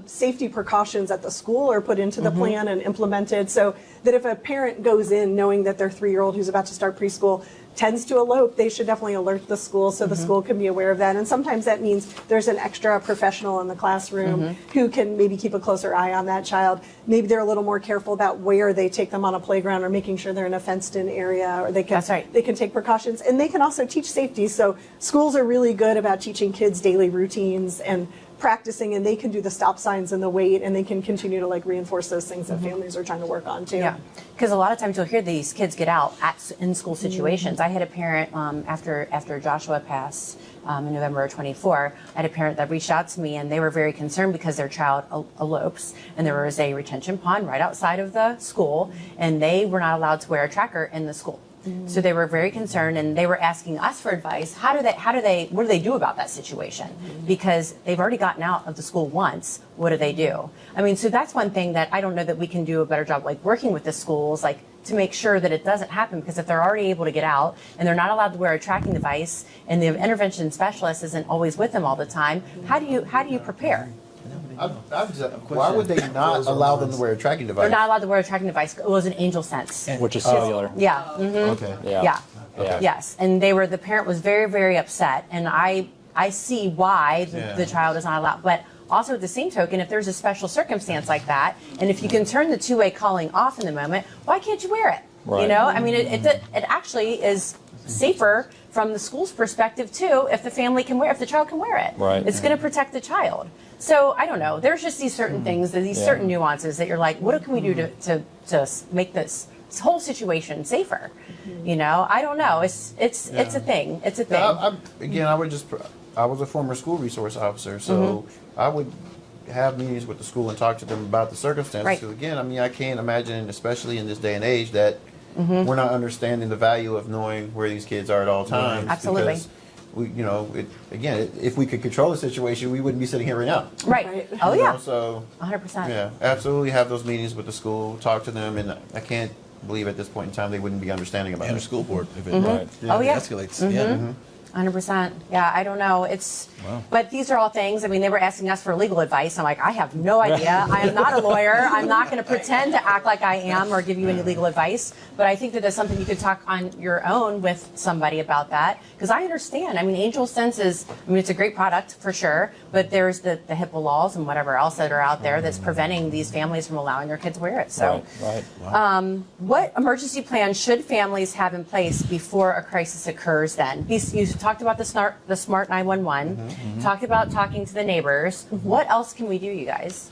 safety precautions at the school are put into the plan and implemented, so that if a parent goes in knowing that their 3-year-old who's about to start preschool tends to elope, they should definitely alert the school so the school can be aware of that. And sometimes that means there's an extra professional in the classroom who can maybe keep a closer eye on that child. Maybe they're a little more careful about where they take them on a playground, or making sure they're in a fenced-in area, or they can That's right. they can take precautions, and they can also teach safety. So schools are really good about teaching kids daily routines and practicing, and they can do the stop signs and the wait, and they can continue to like reinforce those things that families are trying to work on too. Yeah, because a lot of times you'll hear these kids get out in school situations. I had a parent after Joshua passed in November of 24. I had a parent that reached out to me, and they were very concerned because their child elopes, and there was a retention pond right outside of the school, and they were not allowed to wear a tracker in the school. So they were very concerned, and they were asking us for advice. What do they do about that situation? Because they've already gotten out of the school once. What do they do? I mean, so that's one thing that I don't know that we can do a better job, like working with the schools, like to make sure that it doesn't happen. Because if they're already able to get out and they're not allowed to wear a tracking device, and the intervention specialist isn't always with them all the time, how do you prepare? Why would they not allow them to wear a tracking device? They're not allowed to wear a tracking device. It was an Angel Sense. Which is cellular. Yeah. mhm. Okay. Yeah. Okay. Yes. And the parent was very, very upset. And I see why the child is not allowed. But also at the same token, if there's a special circumstance like that, and if you can turn the two-way calling off in the moment, why can't you wear it? Right. You know, I mean, it actually is safer from the school's perspective too if the child can wear it. Right. It's going to protect the child. So I don't know. There's just these certain things, these certain nuances that you're like, what can we do to make this whole situation safer? You know, I don't know. It's a thing. It's a thing. I was a former school resource officer, so I would have meetings with the school and talk to them about the circumstances. Right. So again, I mean, I can't imagine, especially in this day and age, that we're not understanding the value of knowing where these kids are at all times. Absolutely. Because if we could control the situation, we wouldn't be sitting here right now. Right. Oh You know, yeah. so 100%. yeah, absolutely have those meetings with the school, talk to them, and I can't believe at this point in time they wouldn't be understanding about And it. the school board, if it Right. Oh, yeah. escalates. Yeah. 100%. Yeah, I don't know. But these are all things. I mean, they were asking us for legal advice. I'm like, I have no idea. I am not a lawyer. I'm not going to pretend to act like I am or give you any legal advice. But I think that that's something you could talk on your own with somebody about that. Because I understand. I mean, Angel Sense it's a great product for sure. But there's the HIPAA laws and whatever else that are out there that's preventing these families from allowing their kids to wear it. So, Right. what emergency plan should families have in place before a crisis occurs then? You talked about the smart 911, talked about talking to the neighbors. What else can we do, you guys?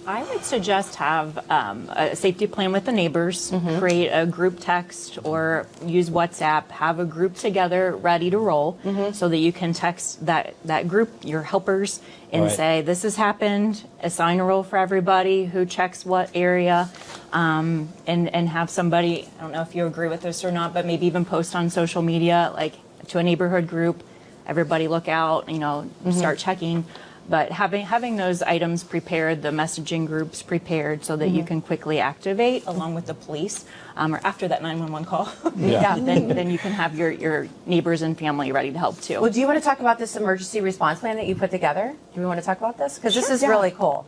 I would suggest have a safety plan with the neighbors, create a group text or use WhatsApp, have a group together ready to roll so that you can text that group, your helpers, and Right. say, this has happened, assign a role for everybody, who checks what area, and have somebody, I don't know if you agree with this or not, but maybe even post on social media, like to a neighborhood group, everybody look out, start checking. But having those items prepared, the messaging groups prepared so that you can quickly activate along with the police, or after that 911 call, then you can have your neighbors and family ready to help too. Well, do you want to talk about this emergency response plan that you put together? Do we want to talk about this? Because this is yeah. really cool.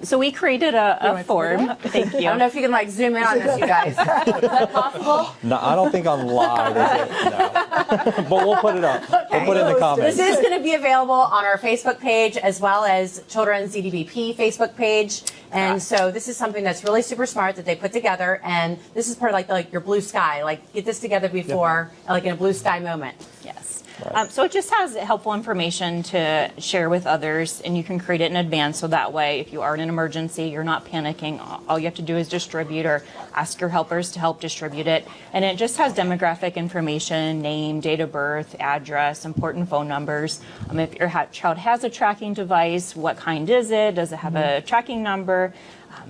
So we created a form. Thank you. I don't know if you can zoom in on this, you guys. Is that possible? No, I don't think on live is it. No. But we'll put it up. We'll put it in the comments. This is going to be available on our Facebook page as well as Children's ZDBP Facebook page. And so this is something that's really super smart that they put together. And this is part of like your blue sky. Like get this together before, like in a blue sky moment. Yes. So it just has helpful information to share with others, and you can create it in advance so that way if you are in an emergency, you're not panicking. All you have to do is distribute or ask your helpers to help distribute it. And it just has demographic information, name, date of birth, address, important phone numbers. If your child has a tracking device, what kind is it? Does it have a tracking number?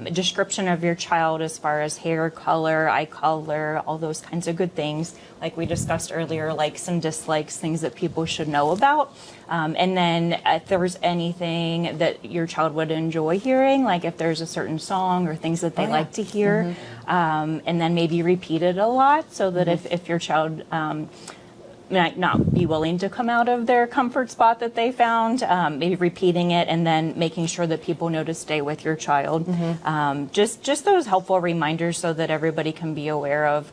A description of your child as far as hair color, eye color, all those kinds of good things. Like we discussed earlier, likes and dislikes, things that people should know about. And then if there's anything that your child would enjoy hearing, like if there's a certain song or things that they like to hear, and then maybe repeat it a lot so that if your child might not be willing to come out of their comfort spot that they found, maybe repeating it and then making sure that people know to stay with your child. Just those helpful reminders so that everybody can be aware of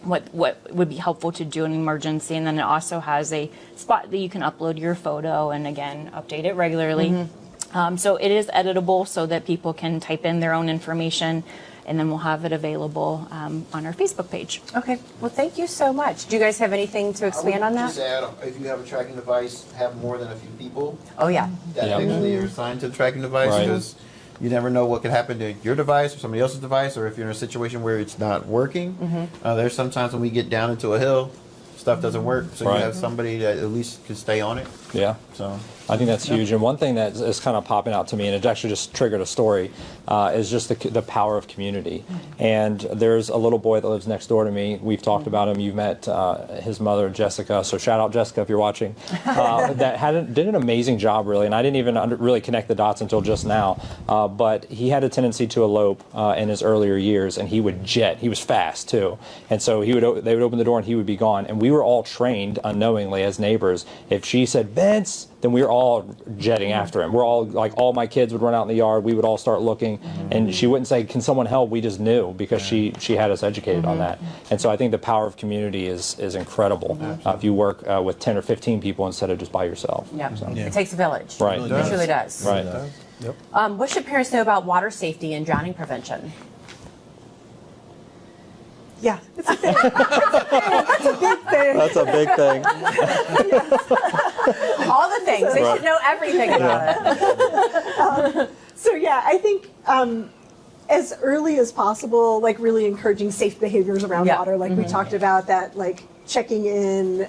what would be helpful to do in an emergency. And then it also has a spot that you can upload your photo and again, update it regularly. So it is editable so that people can type in their own information, and then we'll have it available on our Facebook page. Okay. Well, thank you so much. Do you guys have anything to expand on that? Just add, if you have a tracking device, have more than a few people Oh, yeah. that Yeah. actually are assigned to the tracking device, Right. because you never know what could happen to your device or somebody else's device, or if you're in a situation where it's not working. There's sometimes when we get down into a hill, stuff doesn't work, so Right. you have somebody that at least can stay on it. Yeah. So I think that's huge. And one thing that is kind of popping out to me, and it actually just triggered a story, is just the power of community. And there's a little boy that lives next door to me. We've talked about him. You've met his mother, Jessica. So shout out, Jessica, if you're watching. That did an amazing job, really. And I didn't even really connect the dots until just now. But he had a tendency to elope in his earlier years, and he would jet. He was fast, too. And so they would open the door, and he would be gone. And we were all trained unknowingly as neighbors. If she said, Vince, then we were all jetting after him. We're all like, all my kids would run out in the yard. We would all start looking, and she wouldn't say, "Can someone help?" We just knew because she had us educated on that. And so I think the power of community is incredible if you work with 10 or 15 people instead of just by yourself. Yep. So, It takes a village. Right. It truly does. Right. What should parents know about water safety and drowning prevention? Yeah, it's a thing. It's a big thing. That's a big thing. All the things. They Right. should know everything about it. So yeah, I think as early as possible, like really encouraging safe behaviors around Yeah. water, like we talked about, that like checking in,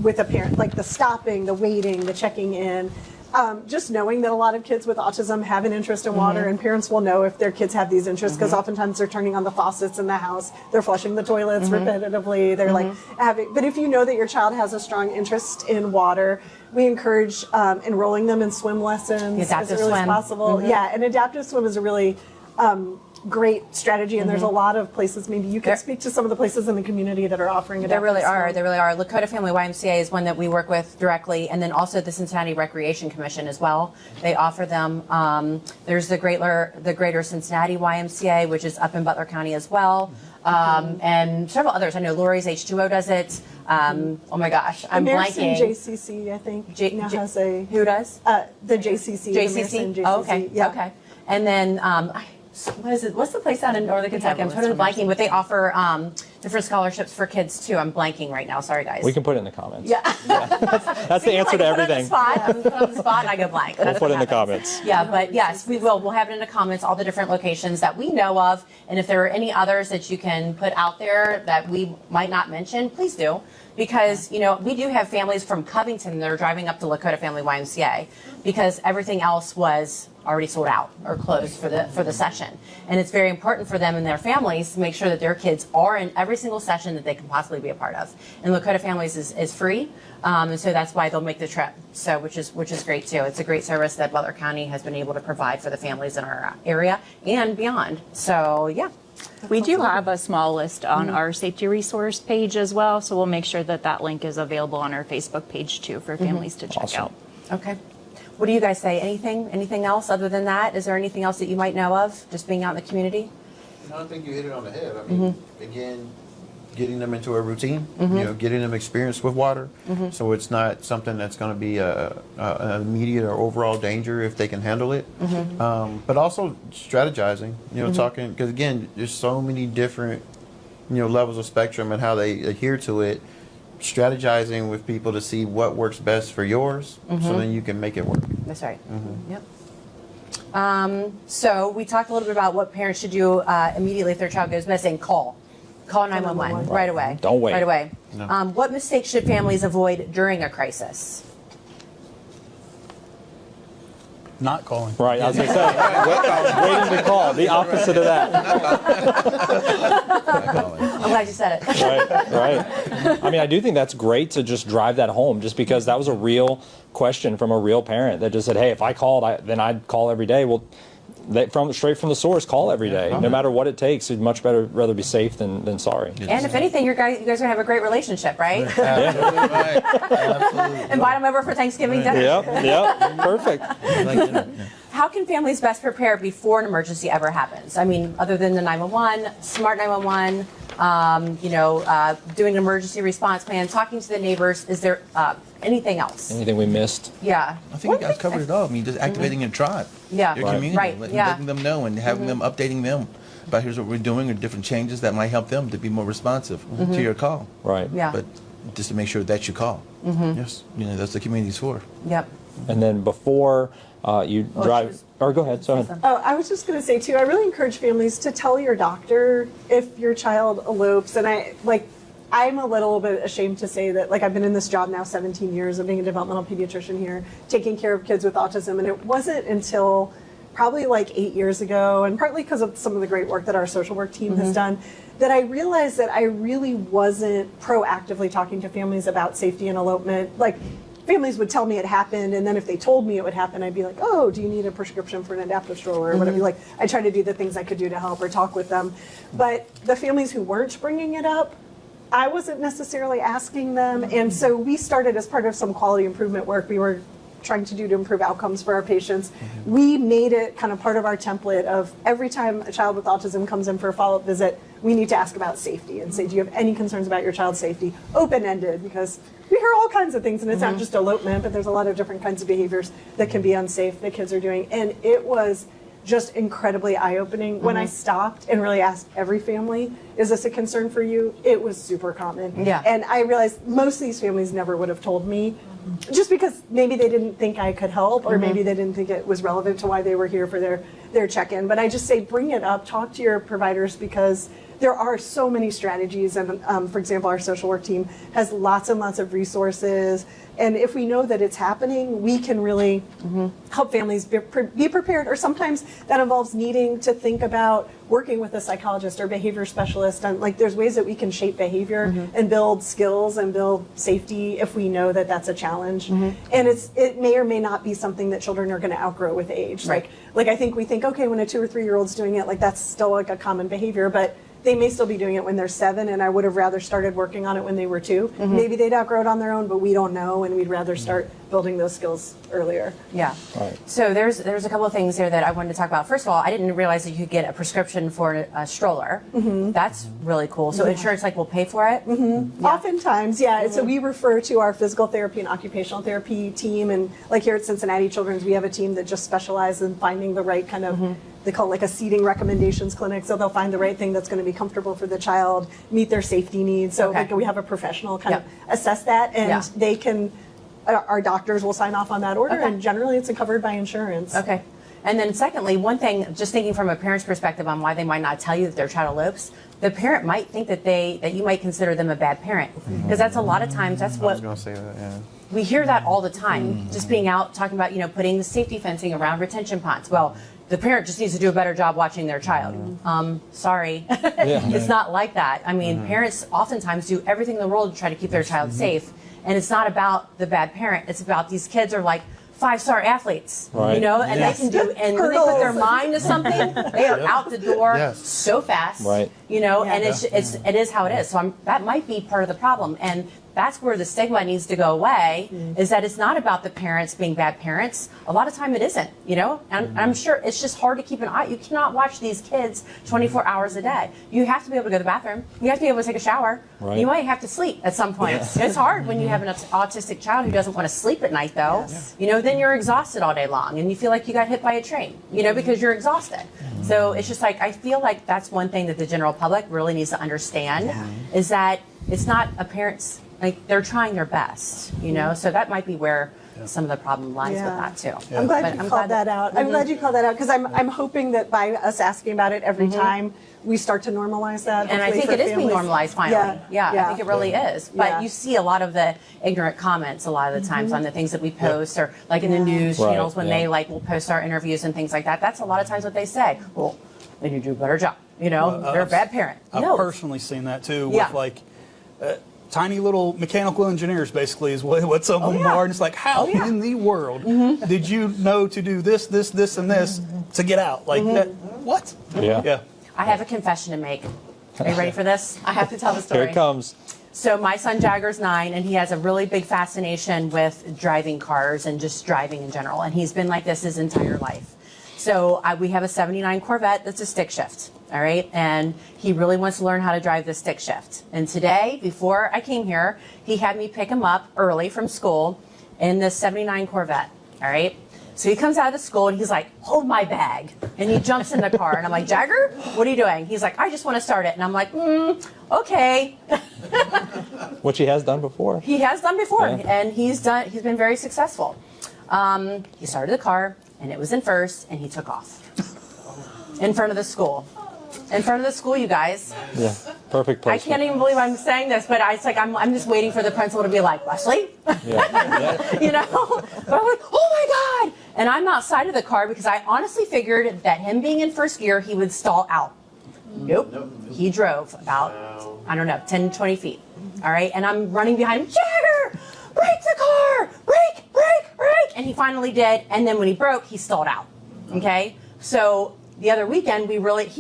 with a parent, like the stopping, the waiting, the checking in. Just knowing that a lot of kids with autism have an interest in water, and parents will know if their kids have these interests, because oftentimes they're turning on the faucets in the house, they're flushing the toilets repetitively, they're like having, but if you know that your child has a strong interest in water, we encourage enrolling them in swim lessons Adaptive as early as swim. possible. Yeah, and adaptive swim is a really great strategy, and there's a lot of places. Maybe you could speak to some of the places in the community that are offering adaptive There really are. swim. There really are. Lakota Family YMCA is one that we work with directly, and then also the Cincinnati Recreation Commission as well. They offer them. There's the Greater Cincinnati YMCA, which is up in Butler County as well, and several others. I know Lori's H2O does it. Oh my gosh, I'm Emerson blanking. JCC, I think, now has a Who does? the JCC. the Emerson JCC? Oh, okay. Yeah. Okay. And then, what is it? What's the place out in Northern Kentucky? I'm totally blanking, but they offer different scholarships for kids too. I'm blanking right now. Sorry, guys. We can put it in the comments. Yeah. That's the answer to everything. I'm put on the spot and I go blank. We'll That's put what it in the happens. comments. Yeah, but yes, we will. We'll have it in the comments, all the different locations that we know of. And if there are any others that you can put out there that we might not mention, please do. Because, we do have families from Covington that are driving up to Lakota Family YMCA because everything else was already sold out or closed for the session. And it's very important for them and their families to make sure that their kids are in every single session that they can possibly be a part of. And Lakota Families is free, and so that's why they'll make the trip. So which is great too. It's a great service that Butler County has been able to provide for the families in our area and beyond. So yeah. We do have a small list on our safety resource page as well, so we'll make sure that link is available on our Facebook page too for families to check Awesome. out. Okay. What do you guys say? Anything else other than that? Is there anything else that you might know of just being out in the community? I don't think you hit it on the head. I mean, again, getting them into a routine, getting them experience with water, so it's not something that's going to be an immediate or overall danger if they can handle it. But also strategizing, talking, because again, there's so many different, levels of spectrum and how they adhere to it. Strategizing with people to see what works best for yours, so then you can make it work. That's right. Yep. So we talked a little bit about what parents should do immediately if their child goes missing. Call 911 right away. Don't wait. Right away. No. What mistakes should families avoid during a crisis? Not calling. Right, I was going to say, waiting to call, the opposite of that. I'm glad you said it. Right. I mean, I do think that's great to just drive that home, just because that was a real question from a real parent that just said, hey, if I called, then I'd call every day. Well, straight from the source, call every day. No matter what it takes, you'd much rather be safe than sorry. And if anything, you guys are going to have a great relationship, right? Absolutely right. Absolutely. Invite them over for Thanksgiving dinner. Yep, perfect. Like dinner, yeah. How can families best prepare before an emergency ever happens? I mean, other than the 911, smart 911, doing an emergency response plan, talking to the neighbors. Is there anything else? Anything we missed? Yeah. I think you guys covered it all. I mean, just activating your tribe, Yeah. your Right. community, Right, yeah. letting them know and having them updating them about here's what we're doing or different changes that might help them to be more responsive to your call. Right. Yeah. But just to make sure that you call. Yes. You know, that's the community's for. Yep. And then before you drive, or go ahead. Go ahead. Oh, I was just going to say too, I really encourage families to tell your doctor if your child elopes. And I'm a little bit ashamed to say that, I've been in this job now 17 years of being a developmental pediatrician here, taking care of kids with autism. And it wasn't until probably 8 years ago, and partly because of some of the great work that our social work team has done, that I realized that I really wasn't proactively talking to families about safety and elopement. Families would tell me it happened, and then if they told me it would happen, I'd be like, oh, do you need a prescription for an adaptive stroller or whatever? I try to do the things I could do to help or talk with them. But the families who weren't bringing it up, I wasn't necessarily asking them. And so we started as part of some quality improvement work we were trying to do to improve outcomes for our patients. We made it kind of part of our template of every time a child with autism comes in for a follow-up visit, we need to ask about safety and say, do you have any concerns about your child's safety? Open-ended, because we hear all kinds of things, and it's not just elopement, but there's a lot of different kinds of behaviors that can be unsafe that kids are doing. And it was just incredibly eye-opening. When I stopped and really asked every family, is this a concern for you? It was super common. Yeah. And I realized most of these families never would have told me, just because maybe they didn't think I could help, or maybe they didn't think it was relevant to why they were here for their check-in. But I just say, bring it up, talk to your providers, because there are so many strategies. And for example, our social work team has lots and lots of resources. And if we know that it's happening, we can really help families be prepared. Or sometimes that involves needing to think about working with a psychologist or behavior specialist. And there's ways that we can shape behavior and build skills and build safety if we know that that's a challenge. And it may or may not be something that children are going to outgrow with age. Right. I think we think, okay, when a 2 or 3 year old's doing it, that's still a common behavior, but they may still be doing it when they're 7, and I would have rather started working on it when they were 2. Maybe they'd outgrow it on their own, but we don't know, and we'd rather start building those skills earlier. Yeah. Right. So there's a couple of things there that I wanted to talk about. First of all, I didn't realize that you could get a prescription for a stroller. That's really cool. So insurance will pay for it? Oftentimes, yeah. So we refer to our physical therapy and occupational therapy team, and here at Cincinnati Children's, we have a team that just specializes in finding the right kind of, they call it a seating recommendations clinic. So they'll find the right thing that's going to be comfortable for the child, meet their safety needs. So Okay. we have a professional kind of assess that, and they can, our doctors will sign off on that order, Okay. and generally it's covered by insurance. Okay. And then secondly, one thing, just thinking from a parent's perspective on why they might not tell you that their child elopes, the parent might think that you might consider them a bad parent. Because that's a lot of times, that's I what was going to say that, yeah. we hear that all the time, just being out talking about, putting the safety fencing around retention ponds. Well, the parent just needs to do a better job watching their child. Sorry, it's not like that. I mean, parents oftentimes do everything in the world to try to keep their child safe. And it's not about the bad parent. It's about these kids are 5-star athletes, Right. and they can do, and when they put their mind to something, they are out the door Yes. so fast, Right. and it is how it is. So that might be part of the problem. And that's where the stigma needs to go away, is that it's not about the parents being bad parents. A lot of time it isn't, and I'm sure it's just hard to keep an eye. You cannot watch these kids 24 hours a day. You have to be able to go to the bathroom. You have to be able to take a shower. Right. You might have to sleep at some point. It's hard when you have an autistic child who doesn't want to sleep at night, though. Then you're exhausted all day long, and you feel like you got hit by a train, because you're exhausted. So it's just I feel like that's one thing that the general public really needs to understand, is that it's not a parent's, they're trying their best, so that might be where some of the problem lies with that too. I'm glad But you called that out. I'm glad you called that out, because I'm hoping that by us asking about it every time, we start to normalize that. And I hopefully think for it is being families. normalized finally. Yeah, I think it really is. But Yeah. you see a lot of the ignorant comments a lot of the times on the things that we post, or in the news Right, channels when they will post our interviews and things like that. That's a lot of times what they say. Well, they need to do a better job. They're a bad parent. I've No. personally seen that too, Yeah. with tiny little mechanical engineers, basically, is what some of them are. And it's how in the world did you know to do this, this, this, and this to get out? That, what? Yeah. Yeah. I have a confession to make. Are you ready for this? I have to tell the story. Here it comes. So my son Jagger's 9, and he has a really big fascination with driving cars and just driving in general. And he's been like this his entire life. So we have a '79 Corvette that's a stick shift. all right? And he really wants to learn how to drive the stick shift. And today, before I came here, he had me pick him up early from school in the 79 Corvette, all right? So he comes out of the school and he's like, hold my bag. And he jumps in the car and I'm like, Jagger, what are you doing? He's like, I just want to start it. And I'm like, okay. Which he has done before. He has done before, Yeah. and he's been very successful. He started the car and it was in first and he took off in front of the school. In front of the school, you guys. Yeah, perfect I place. can't even believe I'm saying this, but it's like I'm just waiting for the principal to be like, Leslie, Yeah. you know? But I'm like, oh my God. And I'm outside of the car because I honestly figured that him being in first gear, he would stall out. Nope. He drove about, I don't know, 10, 20 feet. All right. And I'm running behind him, Jagger, brake the car, brake, brake, brake. And he finally did. And then when he broke, he stalled out. Okay. So the other weekend, he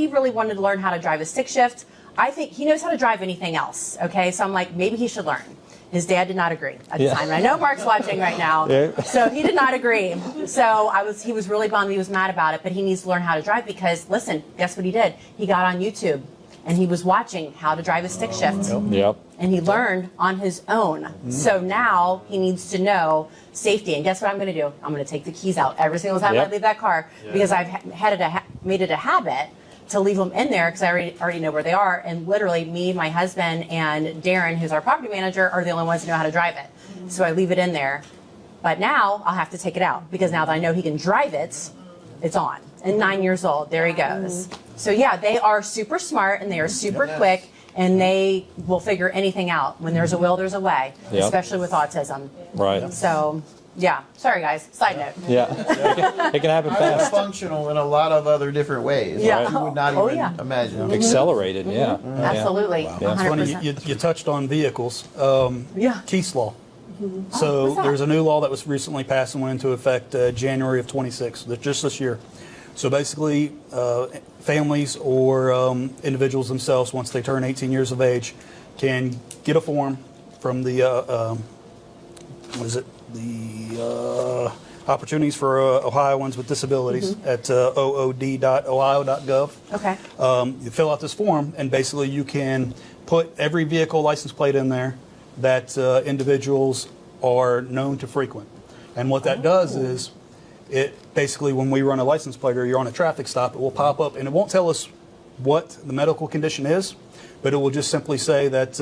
really wanted to learn how to drive a stick shift. I think he knows how to drive anything else. Okay. So I'm like, maybe he should learn. His dad did not agree at the time. And I know Mark's watching right now. Yeah. So he did not agree. So he was really bummed. He was mad about it, but he needs to learn how to drive because, listen, guess what he did? He got on YouTube and he was watching how to drive a stick shift. Yep. And he learned on his own. So now he needs to know safety. And guess what I'm going to do? I'm going to take the keys out every single time Yep. I leave that car because I've made it a habit to leave them in there because I already know where they are. And literally me, my husband, and Darren, who's our property manager, are the only ones who know how to drive it. So I leave it in there. But now I'll have to take it out because now that I know he can drive it, it's on. And 9 years old, there he goes. So yeah, they are super smart and they are super quick and they will figure anything out. When there's a will, there's a way, Yep. especially with autism. Right. So yeah, sorry guys, side note. Yeah. It can happen They're fast. functional in a lot of other different ways. Yeah. That you would not Oh, even yeah. imagine. Accelerated, yeah. Absolutely, Yeah. It's funny, 100%. you touched on vehicles. Yeah. Keys law. what's So that? there's a new law that was recently passed and went into effect January of 26, just this year. So basically, families or individuals themselves, once they turn 18 years of age, can get a form from the Opportunities for Ohioans with Disabilities at ood.ohio.gov. Okay. You fill out this form, and basically you can put every vehicle license plate in there that individuals are known to frequent. And what that does is, it basically, when we run a license plate or you're on a traffic stop, it will pop up, and it won't tell us what the medical condition is, but it will just simply say that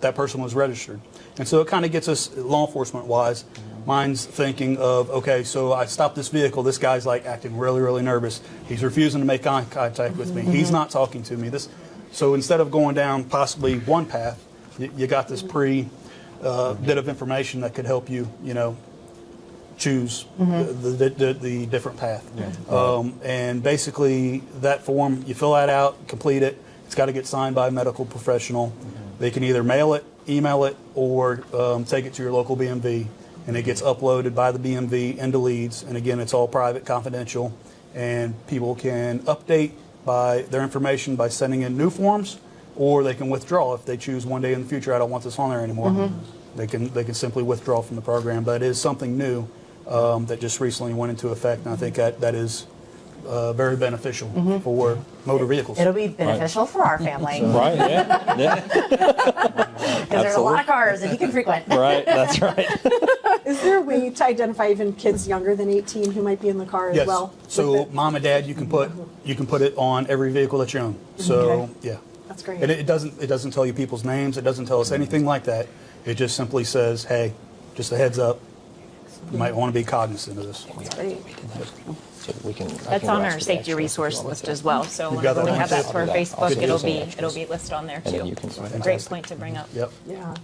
that person was registered. And so it kind of gets us, law enforcement-wise, mine's thinking of, okay, so I stopped this vehicle. This guy's like acting really, really nervous. He's refusing to make eye contact with me. He's not talking to me. So instead of going down possibly one path, you got this bit of information that could help you, choose the different path. And basically, that form, you fill that out, complete it. It's got to get signed by a medical professional. They can either mail it, email it, or take it to your local BMV, and it gets uploaded by the BMV into Leeds. And again, it's all private, confidential, and people can update their information by sending in new forms, or they can withdraw if they choose one day in the future, I don't want this on there anymore. They can simply withdraw from the program. But it is something new that just recently went into effect, and I think that is very beneficial for motor vehicles. It'll be beneficial for our family Right, yeah. because there's a lot of cars that he can frequent. Right, that's right. Is there a way to identify even kids younger than 18 who might be in the car as Yes. well? So With it? mom and dad, you can put it on every vehicle that you own. So Okay. yeah. That's great. And it doesn't tell you people's names. It doesn't tell us anything like that. It just simply says, hey, just a heads up. You might want to be cognizant of this. That's great. So we can, That's on our safety resource list as well. So You've got that when we one have that too? for Good Facebook, deal. it'll be listed on there and then too. you can. Great point to bring up. Yep. Yeah.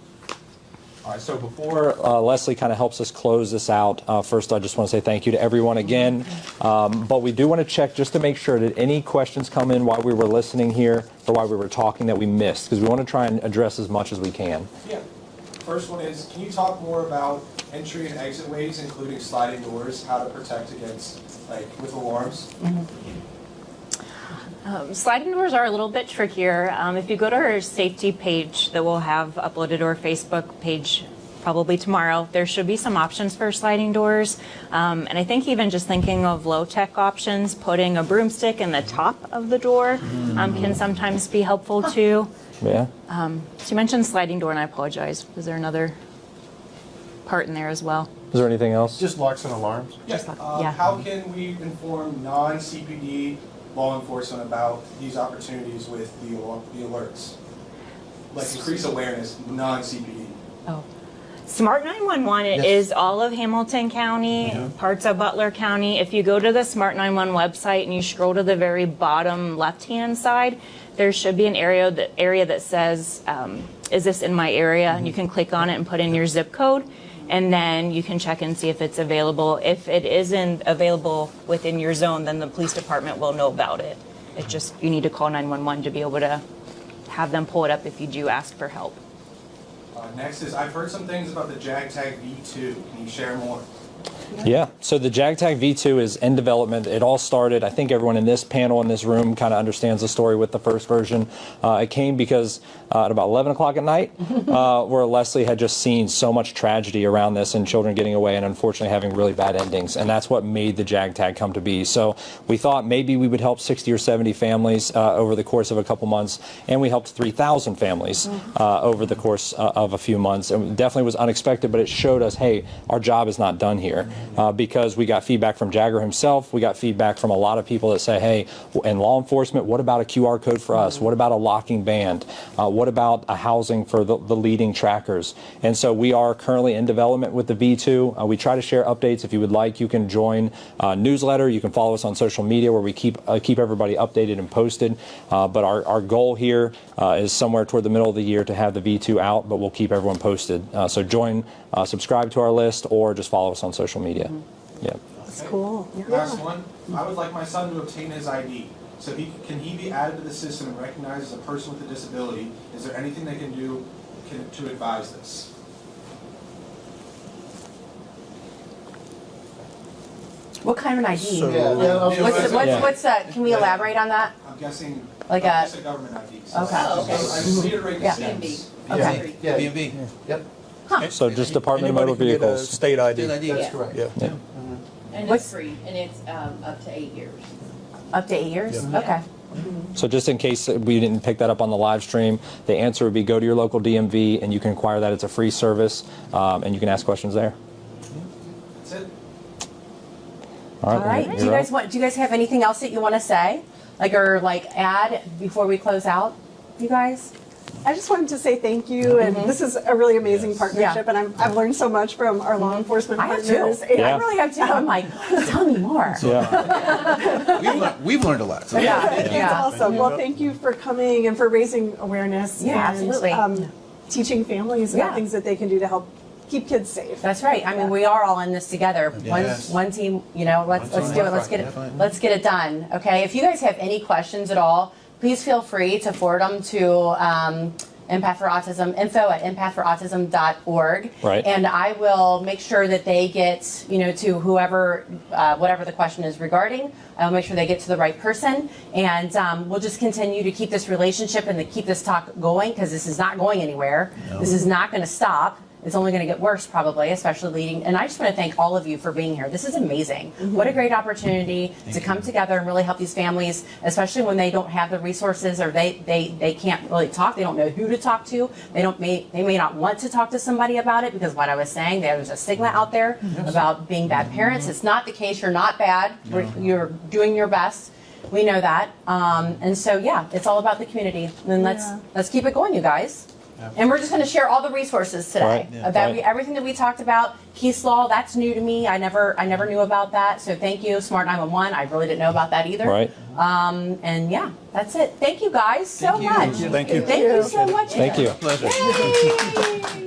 All right, so before Leslie kind of helps us close this out, first I just want to say thank you to everyone again. But we do want to check just to make sure that any questions come in while we were listening here or while we were talking that we missed, because we want to try and address as much as we can. Yeah. First one is, can you talk more about entry and exit ways, including sliding doors, how to protect against, with alarms? Sliding doors are a little bit trickier. If you go to our safety page that we'll have uploaded to our Facebook page probably tomorrow, there should be some options for sliding doors. And I think even just thinking of low-tech options, putting a broomstick in the top of the door can sometimes be helpful too. Yeah. So you mentioned sliding door, and I apologize. Was there another part in there as well? Is there anything else? Just locks and alarms. Yeah. yeah. How can we inform non-CPD law enforcement about these opportunities with the alerts? Like increase awareness, non-CPD. Oh. Smart 911 is all of Hamilton County, parts of Butler County. If you go to the Smart 911 website and you scroll to the very bottom left-hand side, there should be an area that says, is this in my area? And you can click on it and put in your zip code, and then you can check and see if it's available. If it isn't available within your zone, then the police department will know about it. It's just, you need to call 911 to be able to have them pull it up if you do ask for help. Next is, I've heard some things about the JagTag V2. Can you share more? Yeah, so the JagTag V2 is in development. It all started, I think everyone in this panel in this room kind of understands the story with the first version. It came because at about 11 o'clock at night, where Leslie had just seen so much tragedy around this and children getting away and unfortunately having really bad endings. And that's what made the JagTag come to be. So we thought maybe we would help 60 or 70 families over the course of a couple months. And we helped 3,000 families over the course of a few months. And it definitely was unexpected, but it showed us, hey, our job is not done here. Because we got feedback from Jagger himself. We got feedback from a lot of people that say, hey, in law enforcement, what about a QR code for us? What about a locking band? What about a housing for the leading trackers? And so we are currently in development with the V2. We try to share updates. If you would like, you can join a newsletter. You can follow us on social media where we keep everybody updated and posted. But our goal here is somewhere toward the middle of the year to have the V2 out, but we'll keep everyone posted. So join, subscribe to our list, or just follow us on social media. Yeah. That's cool. Last one. I would like my son to obtain his ID. So can he be added to the system and recognized as a person with a disability? Is there anything they can do to advise this? What kind of an ID? So, What's that? Can we elaborate on that? I'm guessing Like a government ID. So Okay. I just reiterate the Yeah. steps. Okay. Yeah. B&B. Yep. So just Department of Anybody Motor can get a Vehicles. state ID. State ID. That's correct. Yeah. And What's- it's free, and it's up to 8 years. Up to 8 years? Yeah. Okay. So just in case we didn't pick that up on the live stream, the answer would be go to your local DMV and you can inquire that. It's a free service, and you can ask questions there. That's it. All All right. you're Do you up. guys have anything else that you want to say, or add before we close out? You guys? I just wanted to say thank you, and this is a really amazing partnership, and I've learned so much from our law enforcement I have partners. too. And- I really have too. I'm like, tell me more. Yeah. We've learned a lot. So. Yeah. It's awesome. Well, thank you for coming and for raising awareness. Yeah, and, absolutely. Teaching families about Yeah. things that they can do to help keep kids safe. That's right. I mean, we are all in this together. Yes. One team. Let's One team, do it. one Let's get it. fight. Let's get it done. Okay. If you guys have any questions at all, please feel free to forward them to Empath for Autism, info@empathforautism.org. Right. And I will make sure that they get, to whoever, whatever the question is regarding. I'll make sure they get to the right person. And we'll just continue to keep this relationship and to keep this talk going, because this is not going anywhere. No. This is not going to stop. It's only going to get worse probably, especially leading. And I just want to thank all of you for being here. This is amazing. What a great opportunity to come together and really help these families, especially when they don't have the resources or they can't really talk. They don't know who to talk to. They may not want to talk to somebody about it, because what I was saying, there's a stigma out there about being bad parents. It's not the case. You're not bad. You're doing your best. We know that. And so, yeah, it's all about the community. And let's keep it going, you guys. And we're just going to share all the resources today about everything that we talked about. Case law, that's new to me. I never knew about that. So thank you. Smart 911, I really didn't know about that either. Right. And yeah, that's it. Thank you guys so much. Thank you. Thank you so much. Thank you. Pleasure. Yay!